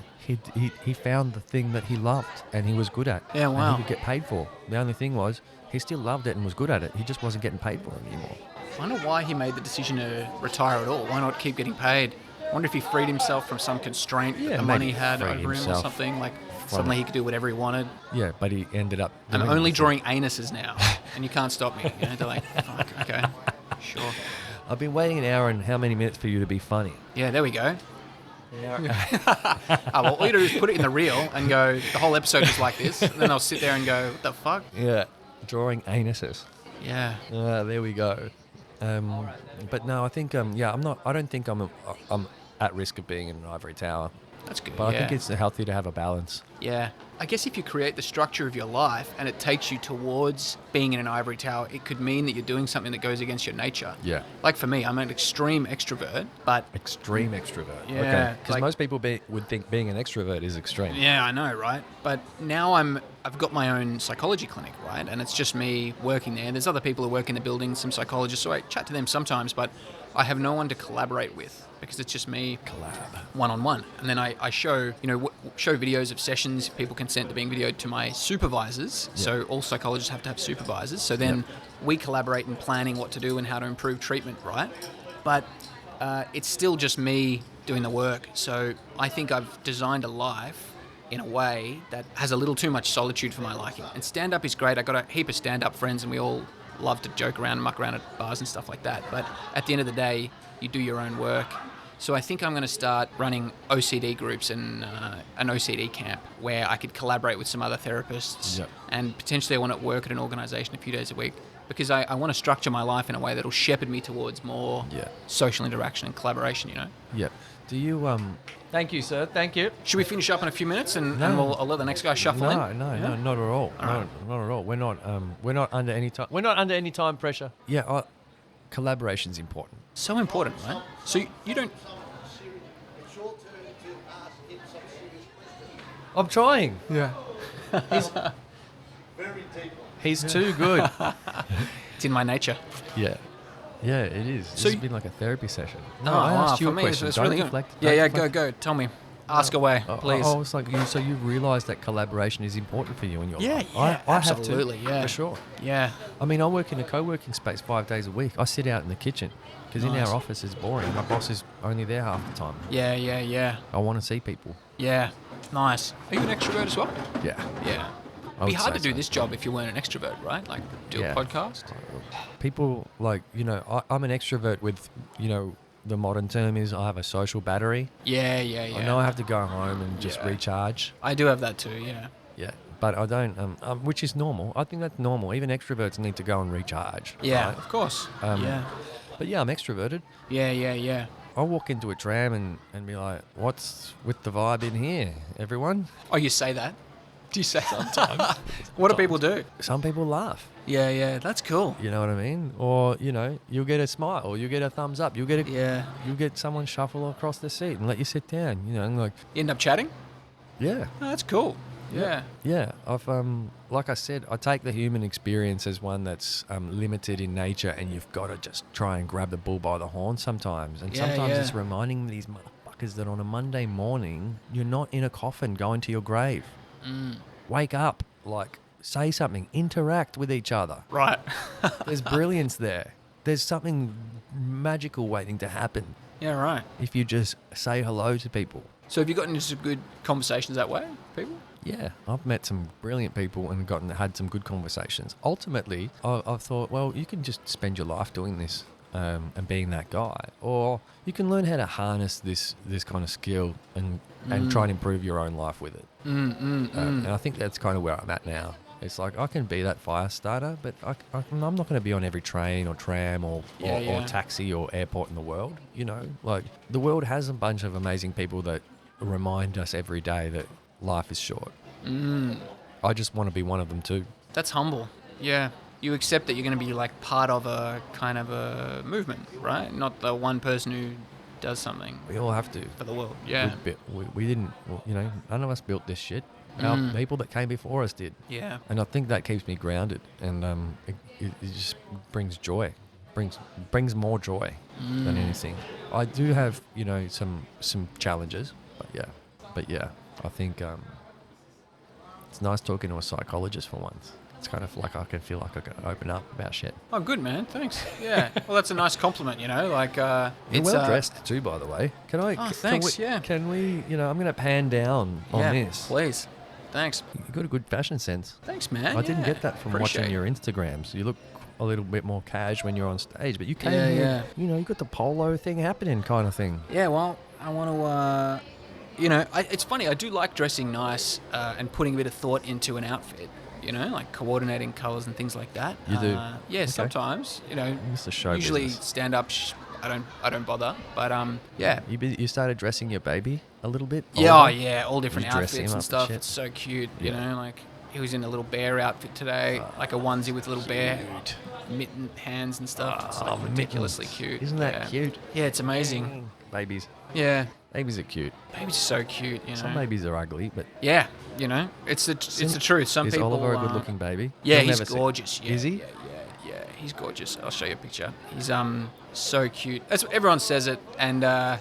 He found the thing that he loved and he was good at.
Yeah, wow.
And he could get paid for. The only thing was, he still loved it and was good at it. He just wasn't getting paid for it anymore.
I wonder why he made the decision to retire at all. Why not keep getting paid? I wonder if he freed himself from some constraint
Yeah,
that the
maybe
money had
freed
over him or
himself
something. Like,
from
suddenly
it.
he could do whatever he wanted.
Yeah, but he ended up
I'm
doing
only
the thing.
drawing anuses now, and you can't stop me. They're like, fuck, okay, sure.
I've been waiting an hour and how many minutes for you to be funny?
Yeah, there we go. Well, all you do is put it in the reel and go, the whole episode is like this. And then I'll sit there and go, what the fuck?
Yeah, drawing anuses.
Yeah.
There we go. But no, I think I don't think I'm at risk of being in an ivory tower.
That's good.
But
yeah.
I think it's healthy to have a balance.
Yeah. I guess if you create the structure of your life and it takes you towards being in an ivory tower, it could mean that you're doing something that goes against your nature.
Yeah.
Like for me, I'm an extreme extrovert, but...
Extreme extrovert.
Yeah,
Okay. Because
like-
most people would think being an extrovert is extreme.
Yeah, I know, right? But now I've got my own psychology clinic, right? And it's just me working there. There's other people who work in the building, some psychologists, so I chat to them sometimes, but I have no one to collaborate with because it's just me one-on-one. And then I show, show videos of sessions. People consent to being videoed to my supervisors.
Yeah.
So all psychologists have to have supervisors. So then we collaborate in planning what to do and how to improve treatment, right? But it's still just me doing the work. So I think I've designed a life in a way that has a little too much solitude for my liking. And stand-up is great. I got a heap of stand-up friends and we all love to joke around and muck around at bars and stuff like that. But at the end of the day, you do your own work. So I think I'm going to start running OCD groups and an OCD camp where I could collaborate with some other therapists.
Yep.
And potentially I want to work at an organisation a few days a week because I want to structure my life in a way that will shepherd me towards more social interaction and collaboration,
Yeah. Do you Thank you, sir. Thank you.
Should we finish up in a few minutes and
No.
I'll let the next guy shuffle in?
No, not at all.
right.
Not at all. We're not under any time. We're not under any time pressure. Yeah, collaboration's important.
So important, right? So you don't...
It's your turn to ask him some serious questions.
I'm trying.
Yeah.
Very deep.
He's too good.
It's in my nature.
Yeah. Yeah, it is.
So
It's been like a therapy session. No,
Oh,
I
wow,
asked you
for
a
me,
question.
it's
Don't
really
deflect.
good. Yeah,
Don't
go,
deflect.
go. Tell me. Ask away, please.
I was like, so you realise that collaboration is important for you in your
Yeah,
life?
yeah,
I
absolutely,
have to,
yeah.
for sure.
Yeah.
I mean, I work in a co-working space 5 days a week. I sit out in the kitchen because in
Nice.
our office it's boring. My boss is only there half the time.
Yeah.
I want to see people.
Yeah. Nice. Are you an extrovert as well?
Yeah.
Yeah.
I
It'd be
would
hard
say
to do
so.
this job if you weren't an extrovert, right? Like, do
Yeah.
a podcast?
People like, I'm an extrovert with, the modern term is I have a social battery.
Yeah.
I know I have to go home and just
Yeah.
recharge.
I do have that too, yeah.
Yeah. But I don't, which is normal. I think that's normal. Even extroverts need to go and recharge.
Yeah,
right?
of course.
Yeah. But yeah, I'm extroverted.
Yeah.
I walk into a tram and be like, what's with the vibe in here, everyone?
Oh, you say that? Do you say sometimes? What do people do?
Some people laugh.
Yeah, that's cool.
You know what I mean? Or, you'll get a smile, or you'll get a thumbs up. You'll get someone shuffle across the seat and let you sit down, and like,
You end up chatting?
yeah.
Oh, that's cool. Yeah.
Yeah, I've like I said, I take the human experience as one that's limited in nature, and you've got to just try and grab the bull by the horn sometimes. And
Yeah,
sometimes
yeah.
it's reminding these motherfuckers that on a Monday morning, you're not in a coffin going to your grave. Wake up, like, say something, interact with each other.
Right.
There's brilliance there. There's something magical waiting to happen
Yeah, right.
if you just say hello to people.
So have you gotten into some good conversations that way, people?
Yeah, I've met some brilliant people and had some good conversations. Ultimately, I've thought, well, you can just spend your life doing this and being that guy, or you can learn how to harness this kind of skill and try and improve your own life with it. And I think that's kind of where I'm at now. It's like I can be that fire starter, but I'm not going to be on every train or tram or taxi or airport in the world. Like the world has a bunch of amazing people that remind us every day that life is short. I just want to be one of them too.
That's humble. Yeah. You accept that you're going to be like part of a kind of a movement, right? Not the one person who does something
We all have to.
for the world. Yeah.
We didn't, none of us built this shit. Our people that came before us did.
Yeah.
And I think that keeps me grounded, and it just brings joy, brings more joy than anything. I do have some challenges, but yeah, I think it's nice talking to a psychologist for once. It's kind of like I can feel like I can open up about shit.
Oh, good, man. Thanks. Yeah. Well, that's a nice compliment, Like,
You're
it's
well dressed too, by the way. Can I?
Oh, thanks,
Can we,
yeah.
Can we? I'm going to pan down on
yeah,
this.
please. Thanks.
You've got a good fashion sense.
Thanks, man.
I didn't
Yeah.
get that from
Appreciate
watching
it.
your Instagrams. You look a little bit more cash when you're on stage, but you came
Yeah,
here, you got the polo thing happening kind of thing.
Yeah, well, I want to, it's funny. I do like dressing nice and putting a bit of thought into an outfit, like coordinating colours and things like that.
You do?
Yeah,
Okay.
sometimes,
It's a show
usually
business.
stand-up, I don't bother. But yeah.
You started dressing your baby a little bit?
Yeah, oh,
older?
yeah, all different
You dress him
outfits
up
and
and
stuff.
shit?
It's so cute, you
Yeah.
know. Like he was in a little bear outfit today, like a onesie with little bear mitten hands and stuff. It's like ridiculously
mittens.
cute.
Isn't that
Yeah.
cute?
Yeah, it's amazing.
Babies.
Yeah,
Babies are cute.
babies are so cute, you know.
Some babies are ugly, but
Yeah, you know, it's the truth. Some
is
people.
Oliver a good-looking baby?
Yeah,
You'll
he's
never see-
gorgeous. Yeah,
Is he?
Yeah, he's gorgeous. I'll show you a picture. He's so cute. That's everyone says it, and I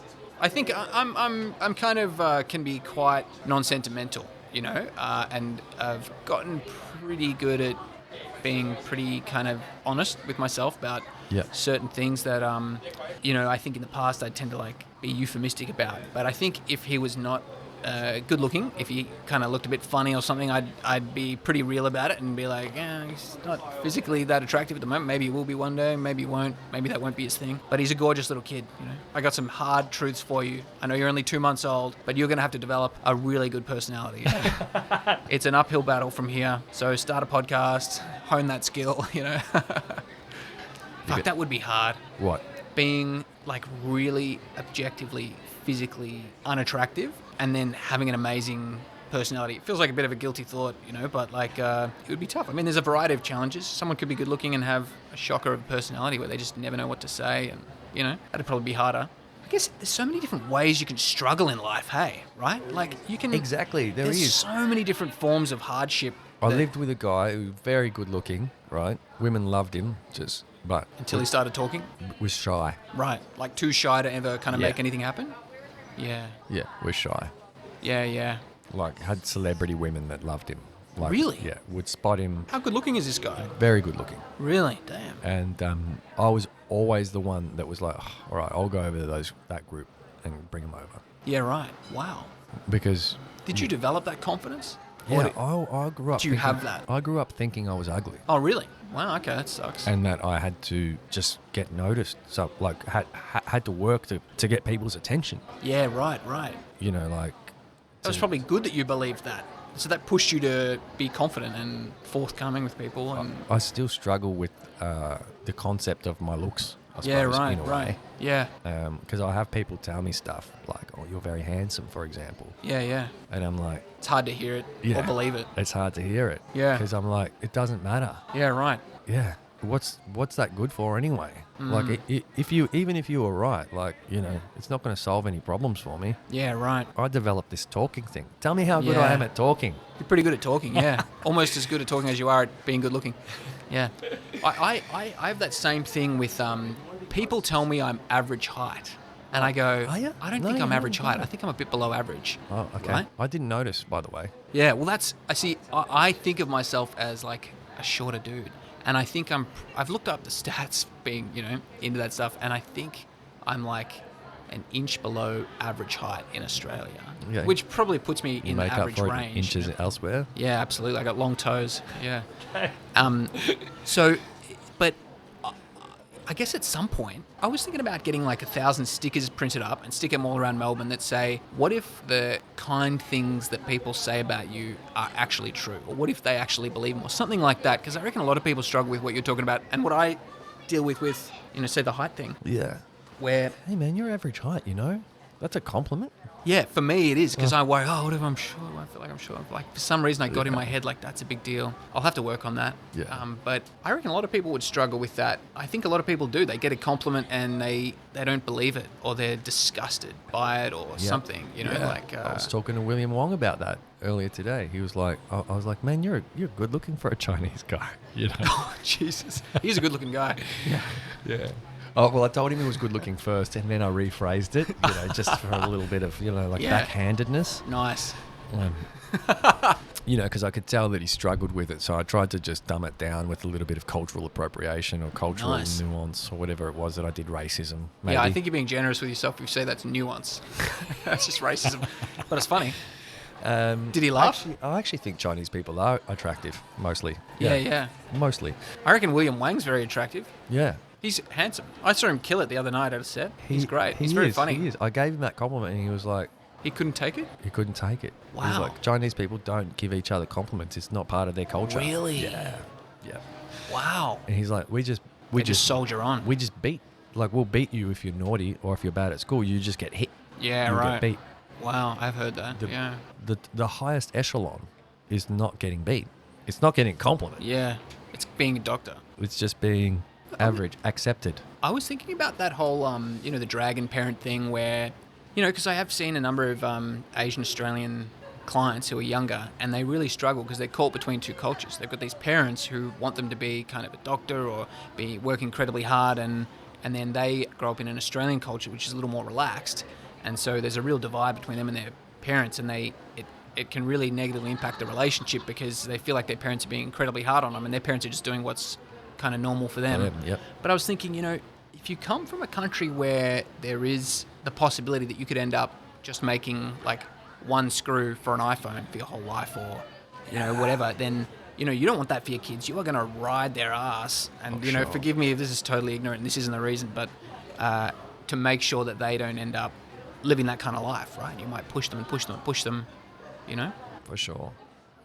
think I'm kind of can be quite non-sentimental, you know, and I've gotten pretty good at being pretty kind of honest with myself about
Yeah.
certain things that you know, I think in the past I tend to like be euphemistic about. But I think if he was not good looking, if he kind of looked a bit funny or something, I'd be pretty real about it and be like, yeah, he's not physically that attractive at the moment. Maybe he will be one day, maybe he won't. Maybe that won't be his thing. But he's a gorgeous little kid, you know. I got some hard truths for you. I know you're only 2 months old, but you're going to have to develop a really good personality. It's an uphill battle from here. So start a podcast, hone that skill, you know. Fuck, that would be hard.
What?
Being like really objectively, physically unattractive and then having an amazing personality. It feels like a bit of a guilty thought, you know, but like it would be tough. I mean, there's a variety of challenges. Someone could be good looking and have a shocker of a personality where they just never know what to say, and, you know, that'd probably be harder. I guess there's so many different ways you can struggle in life, hey, right? Like you can...
Exactly,
there's
is.
so many different forms of hardship.
I
that-
lived with a guy who was very good looking, right? Women loved him, but
Until he started talking?
was shy.
Right. Like too shy to ever kind of
Yeah.
make anything happen? Yeah.
Yeah, was shy.
Yeah.
Like had celebrity women that loved him. Like,
Really?
Yeah, would spot him.
How good looking is this guy?
Very good looking.
Really? Damn.
And I was always the one that was like, "Oh, all right, I'll go over to that group and bring them over.
Yeah, right. Wow.
Because
Did you develop that confidence?
yeah,
Or did-
I grew up.
do you
thinking-
have that?
I grew up thinking I was ugly,
Oh, really? Wow, okay, that sucks.
and that I had to just get noticed. So like had to work to get people's attention.
Yeah, right.
You know, like
That was probably good that you believed that. So that pushed you to be confident and forthcoming with people. And
I still struggle with the concept of my looks. I
yeah,
suppose,
right,
in a
right.
way.
Yeah,
Because I have people tell me stuff like, "Oh, you're very handsome," for example,
yeah.
and I'm like,
It's hard to hear it
Yeah.
or believe it.
it's hard to hear it.
Yeah.
Because I'm like, it doesn't matter.
Yeah, right.
Yeah. What's that good for anyway?
Mm.
Like, even if you were right, like, you know, it's not going to solve any problems for me.
Yeah, right.
I developed this talking thing. Tell me how good I
Yeah.
am at talking.
You're pretty good at talking, yeah. Almost as good at talking as you are at being good looking. Yeah. I have that same thing with people tell me I'm average height. And I go,
Are ya?
I don't
No,
think I'm
you're
average
not.
height. I think I'm a bit below average.
Oh, okay.
Right?
I didn't notice, by the way.
Yeah, well, I think of myself as like a shorter dude. And I think I've looked up the stats being, you know, into that stuff. And I think I'm like an inch below average height in Australia,
Okay.
which probably puts me
You
in the
make up
average
for it in
range.
inches elsewhere.
Yeah, absolutely. I got long toes. Yeah. So, but I guess at some point, I was thinking about getting like 1,000 stickers printed up and stick them all around Melbourne that say, what if the kind things that people say about you are actually true? Or what if they actually believe them? Or something like that. Because I reckon a lot of people struggle with what you're talking about. And what I deal with, you know, say the height thing.
Yeah.
Where,
Hey, man, you're average height, you know? That's a compliment.
yeah, for me it is. Because I worry, what if I'm short? I feel like I'm short. Like, for some reason I got in my head like, that's a big deal. I'll have to work on that.
Yeah.
But I reckon a lot of people would struggle with that. I think a lot of people do. They get a compliment and they don't believe it, or they're disgusted by it, or something. You know,
Yeah.
like
I was talking to William Wong about that earlier today. He was like, I was like, man, you're good looking for a Chinese guy. You know?
oh, Jesus, he's a good-looking guy.
Yeah. Oh, well, I told him he was good looking first, and then I rephrased it, you know, just for a little bit of, you know, like
Yeah.
backhandedness.
Nice.
You know, because I could tell that he struggled with it, so I tried to just dumb it down with a little bit of cultural appropriation or cultural
Nice.
nuance or whatever it was that I did racism. Maybe.
Yeah, I think you're being generous with yourself if you say that's nuance. That's just racism. But it's funny. Did he laugh?
I actually think Chinese people are attractive, mostly.
Yeah.
Mostly.
I reckon William Wang's very attractive.
Yeah.
He's handsome. I saw him kill it the other night at a set. He's great. He's very funny.
He is. I gave him that compliment, and he was like,
He couldn't take it?
he couldn't take it. He was
Wow.
like, Chinese people don't give each other compliments. It's not part of their culture.
Really?
Yeah. Yeah.
Wow.
And he's like, we just
Soldier on.
we just beat like we'll beat you if you're naughty or if you're bad at school. You just get hit.
Yeah,
You'll
right.
get beat.
Wow, I've heard that.
The,
yeah.
the highest echelon is not getting beat. It's not getting a compliment.
Yeah. It's being a doctor.
It's just being average, accepted.
I was thinking about that whole, the dragon parent thing where, because I have seen a number of Asian Australian clients who are younger, and they really struggle because they're caught between two cultures. They've got these parents who want them to be kind of a doctor or be work incredibly hard, and then they grow up in an Australian culture which is a little more relaxed, and so there's a real divide between them and their parents, and it can really negatively impact the relationship because they feel like their parents are being incredibly hard on them, and their parents are just doing what's kind of normal for them.
Yep.
But I was thinking, if you come from a country where there is the possibility that you could end up just making like one screw for an iPhone for your whole life or, whatever, then, you don't want that for your kids. You are going to ride their ass. And,
Sure.
forgive me if this is totally ignorant and this isn't the reason, but to make sure that they don't end up living that kind of life, right? You might push them and push them and push them,
For sure.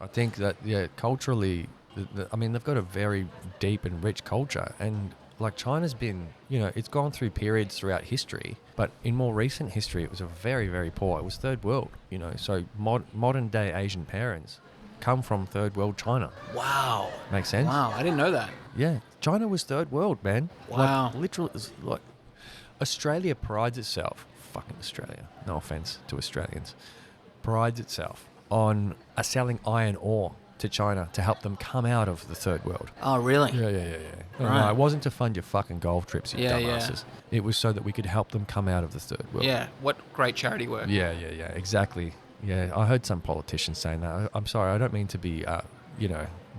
I think that, culturally, they've got a very deep and rich culture. And like China's been, it's gone through periods throughout history. But in more recent history, it was a very, very poor. It was third world, So modern day Asian parents come from third world China.
Wow.
Makes sense?
Wow, I didn't know that.
Yeah. China was third world, man.
Wow.
Like, literally, like, Australia prides itself, fucking Australia, no offense to Australians, prides itself on selling iron ore to China to help them come out of the third world.
Oh, really?
Yeah.
Right.
No, it wasn't to fund your fucking golf trips, you
Yeah,
dumbasses. It was so that we could help them come out of the third world.
Yeah, what great charity work.
Yeah, exactly. Yeah, I heard some politicians saying that. I'm sorry, I don't mean to be,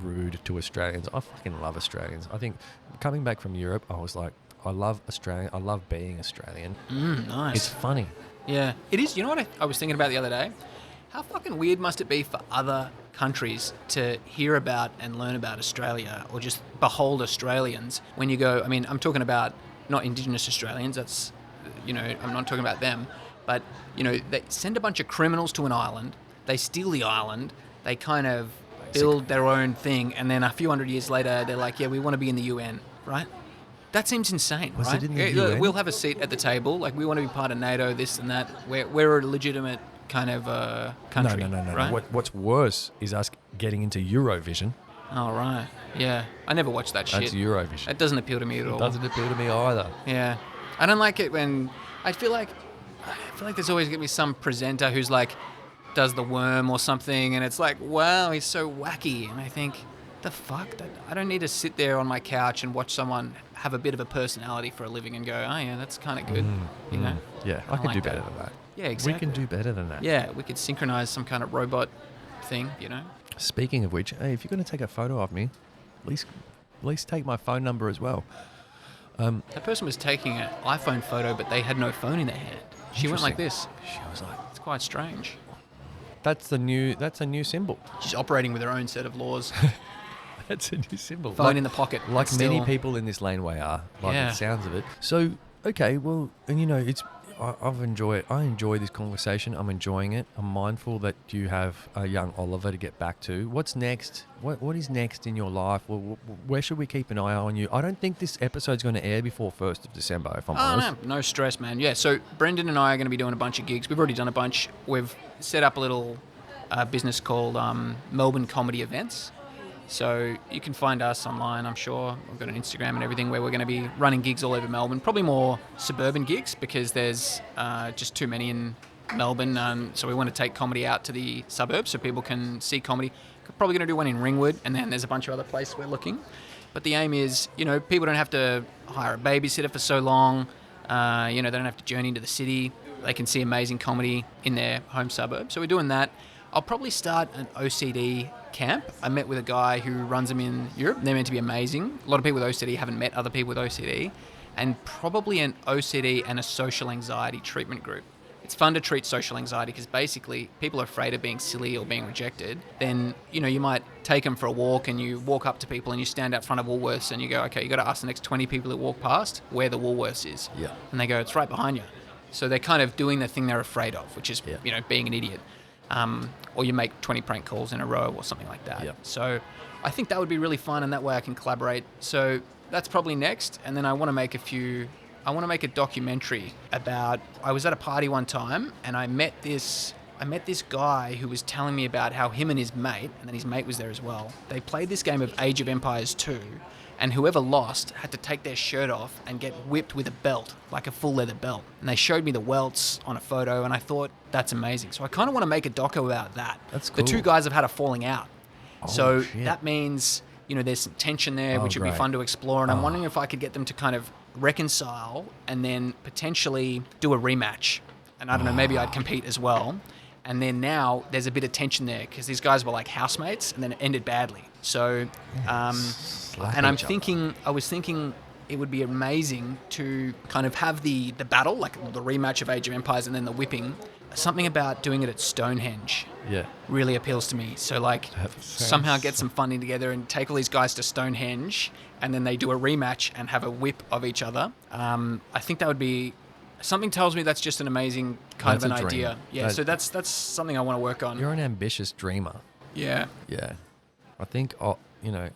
rude to Australians. I fucking love Australians. I think coming back from Europe, I was like, I love Australia. I love being Australian.
Nice.
It's funny.
Yeah, it is. You know what I was thinking about the other day? How fucking weird must it be for other countries to hear about and learn about Australia or just behold Australians when you go, I'm talking about not Indigenous Australians, that's, I'm not talking about them, but, they send a bunch of criminals to an island, they steal the island, they kind of build their own thing, and then a few hundred years later, they're like, yeah, we want to be in the UN, right? That seems insane,
Was
right?
it in the UN?
We'll have a seat at the table, like we want to be part of NATO, this and that. We're a legitimate kind of country.
No.
Right?
What's worse is us getting into Eurovision.
Oh, right. Yeah. I never watched that shit.
That's Eurovision.
That doesn't appeal to me at all.
It doesn't appeal to me either.
Yeah. I don't like it when... I feel like there's always going to be some presenter who's like, does the worm or something, and it's like, wow, he's so wacky. And I think, the fuck? I don't need to sit there on my couch and watch someone have a bit of a personality for a living and go, oh, yeah, that's kind of good.
Yeah, I could
like
do
that.
better than that.
Yeah, exactly.
We can do better than that.
Yeah, we could synchronize some kind of robot thing,
Speaking of which, hey, if you're going to take a photo of me, at least take my phone number as well.
That person was taking an iPhone photo, but they had no phone in their hand. She went like this.
She was like,
It's quite strange.
that's a new symbol.
She's operating with her own set of laws.
That's a new symbol.
Phone in the pocket.
Like
but
many
still-
people in this laneway are, like
Yeah.
the sounds of it. So, okay, well, and I enjoy this conversation. I'm enjoying it. I'm mindful that you have a young Oliver to get back to. What's next? What is next in your life? Where should we keep an eye on you? I don't think this episode's going to air before 1st of December, if I'm
Oh,
honest.
no stress, man. Yeah, so Brendan and I are going to be doing a bunch of gigs. We've already done a bunch. We've set up a little business called Melbourne Comedy Events. So you can find us online, I'm sure. We've got an Instagram and everything where we're going to be running gigs all over Melbourne. Probably more suburban gigs because there's just too many in Melbourne. So we want to take comedy out to the suburbs so people can see comedy. Probably going to do one in Ringwood, and then there's a bunch of other places we're looking. But the aim is, people don't have to hire a babysitter for so long. They don't have to journey into the city. They can see amazing comedy in their home suburb. So we're doing that. I'll probably start an OCD camp. I met with a guy who runs them in Europe. They're meant to be amazing. A lot of people with OCD haven't met other people with OCD. And probably an OCD and a social anxiety treatment group. It's fun to treat social anxiety because basically people are afraid of being silly or being rejected. Then, you might take them for a walk and you walk up to people and you stand out front of Woolworths and you go, okay, you got to ask the next 20 people that walk past where the Woolworths is.
Yeah.
And they go, it's right behind you. So they're kind of doing the thing they're afraid of, which is, being an idiot. Or you make 20 prank calls in a row or something like that.
Yep.
So I think that would be really fun, and that way I can collaborate. So that's probably next. And then I want to make a few I want to make a documentary about. I was at a party one time and I met this guy who was telling me about how him and his mate, and then his mate was there as well. They played this game of Age of Empires 2, and whoever lost had to take their shirt off and get whipped with a belt, like a full leather belt. And they showed me the welts on a photo, and I thought, that's amazing. So I kind of want to make a doco about that.
That's cool.
The two guys have had a falling out.
Oh,
so
shit.
that means, there's some tension there, which would be
great.
fun to explore. And I'm wondering if I could get them to kind of reconcile and then potentially do a rematch. And I don't know, maybe I'd compete as well. And then now there's a bit of tension there because these guys were like housemates and then it ended badly. So, and I was thinking it would be amazing to kind of have the battle, like the rematch of Age of Empires and then the whipping. Something about doing it at Stonehenge really appeals to me. So like somehow get some funding together and take all these guys to Stonehenge and then they do a rematch and have a whip of each other. I think that would be... Something tells me that's just an amazing kind of an idea. Yeah, so that's something I want to work on.
You're an ambitious dreamer.
Yeah.
Yeah. I think, all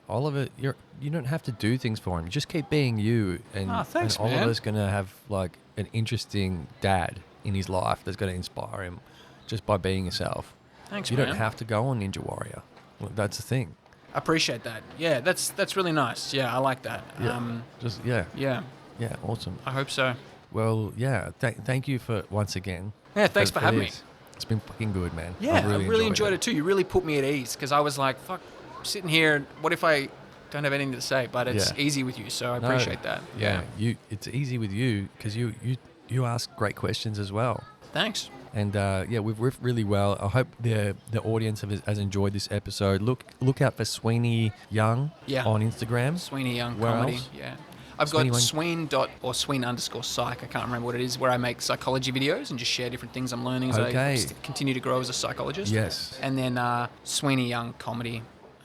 of it, you don't have to do things for him. Just keep being you. And,
thanks,
and all
man.
of us going to have like an interesting dad in his life that's going to inspire him just by being yourself.
Thanks,
you
man.
don't have to go on Ninja Warrior. Well, that's the thing.
I appreciate that. Yeah, that's really nice. Yeah, I like that.
Yeah.
Yeah.
Yeah, awesome.
I hope so.
Well, yeah, thank you for once again.
Yeah, thanks for having me.
It's been fucking good, man.
Yeah, I really enjoyed it too. You really put me at ease because I was like, fuck, I'm sitting here, what if I don't have anything to say? But it's easy with you, so I appreciate that. Yeah.
It's easy with you because you ask great questions as well.
Thanks.
And we've riffed really well. I hope the audience has enjoyed this episode. Look out for Sweeney Young on Instagram.
Sweeney Young
Where
comedy.
else?
Yeah. I've got Sween _psych, I can't remember what it is, where I make psychology videos and just share different things I'm learning as I continue to grow as a psychologist.
Yes.
And then Sweeney Young comedy,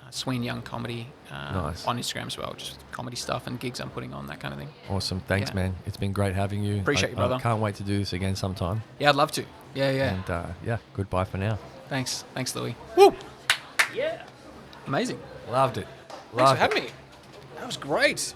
Sween Young comedy
nice.
On Instagram as well, just comedy stuff and gigs I'm putting on, that kind of thing.
Awesome. Thanks, man. It's been great having you.
Appreciate you, brother.
I can't wait to do this again sometime.
Yeah, I'd love to. Yeah.
And goodbye for now.
Thanks, Louis. Woo! Yeah. Amazing.
Loved it.
Thanks for having me. That was great.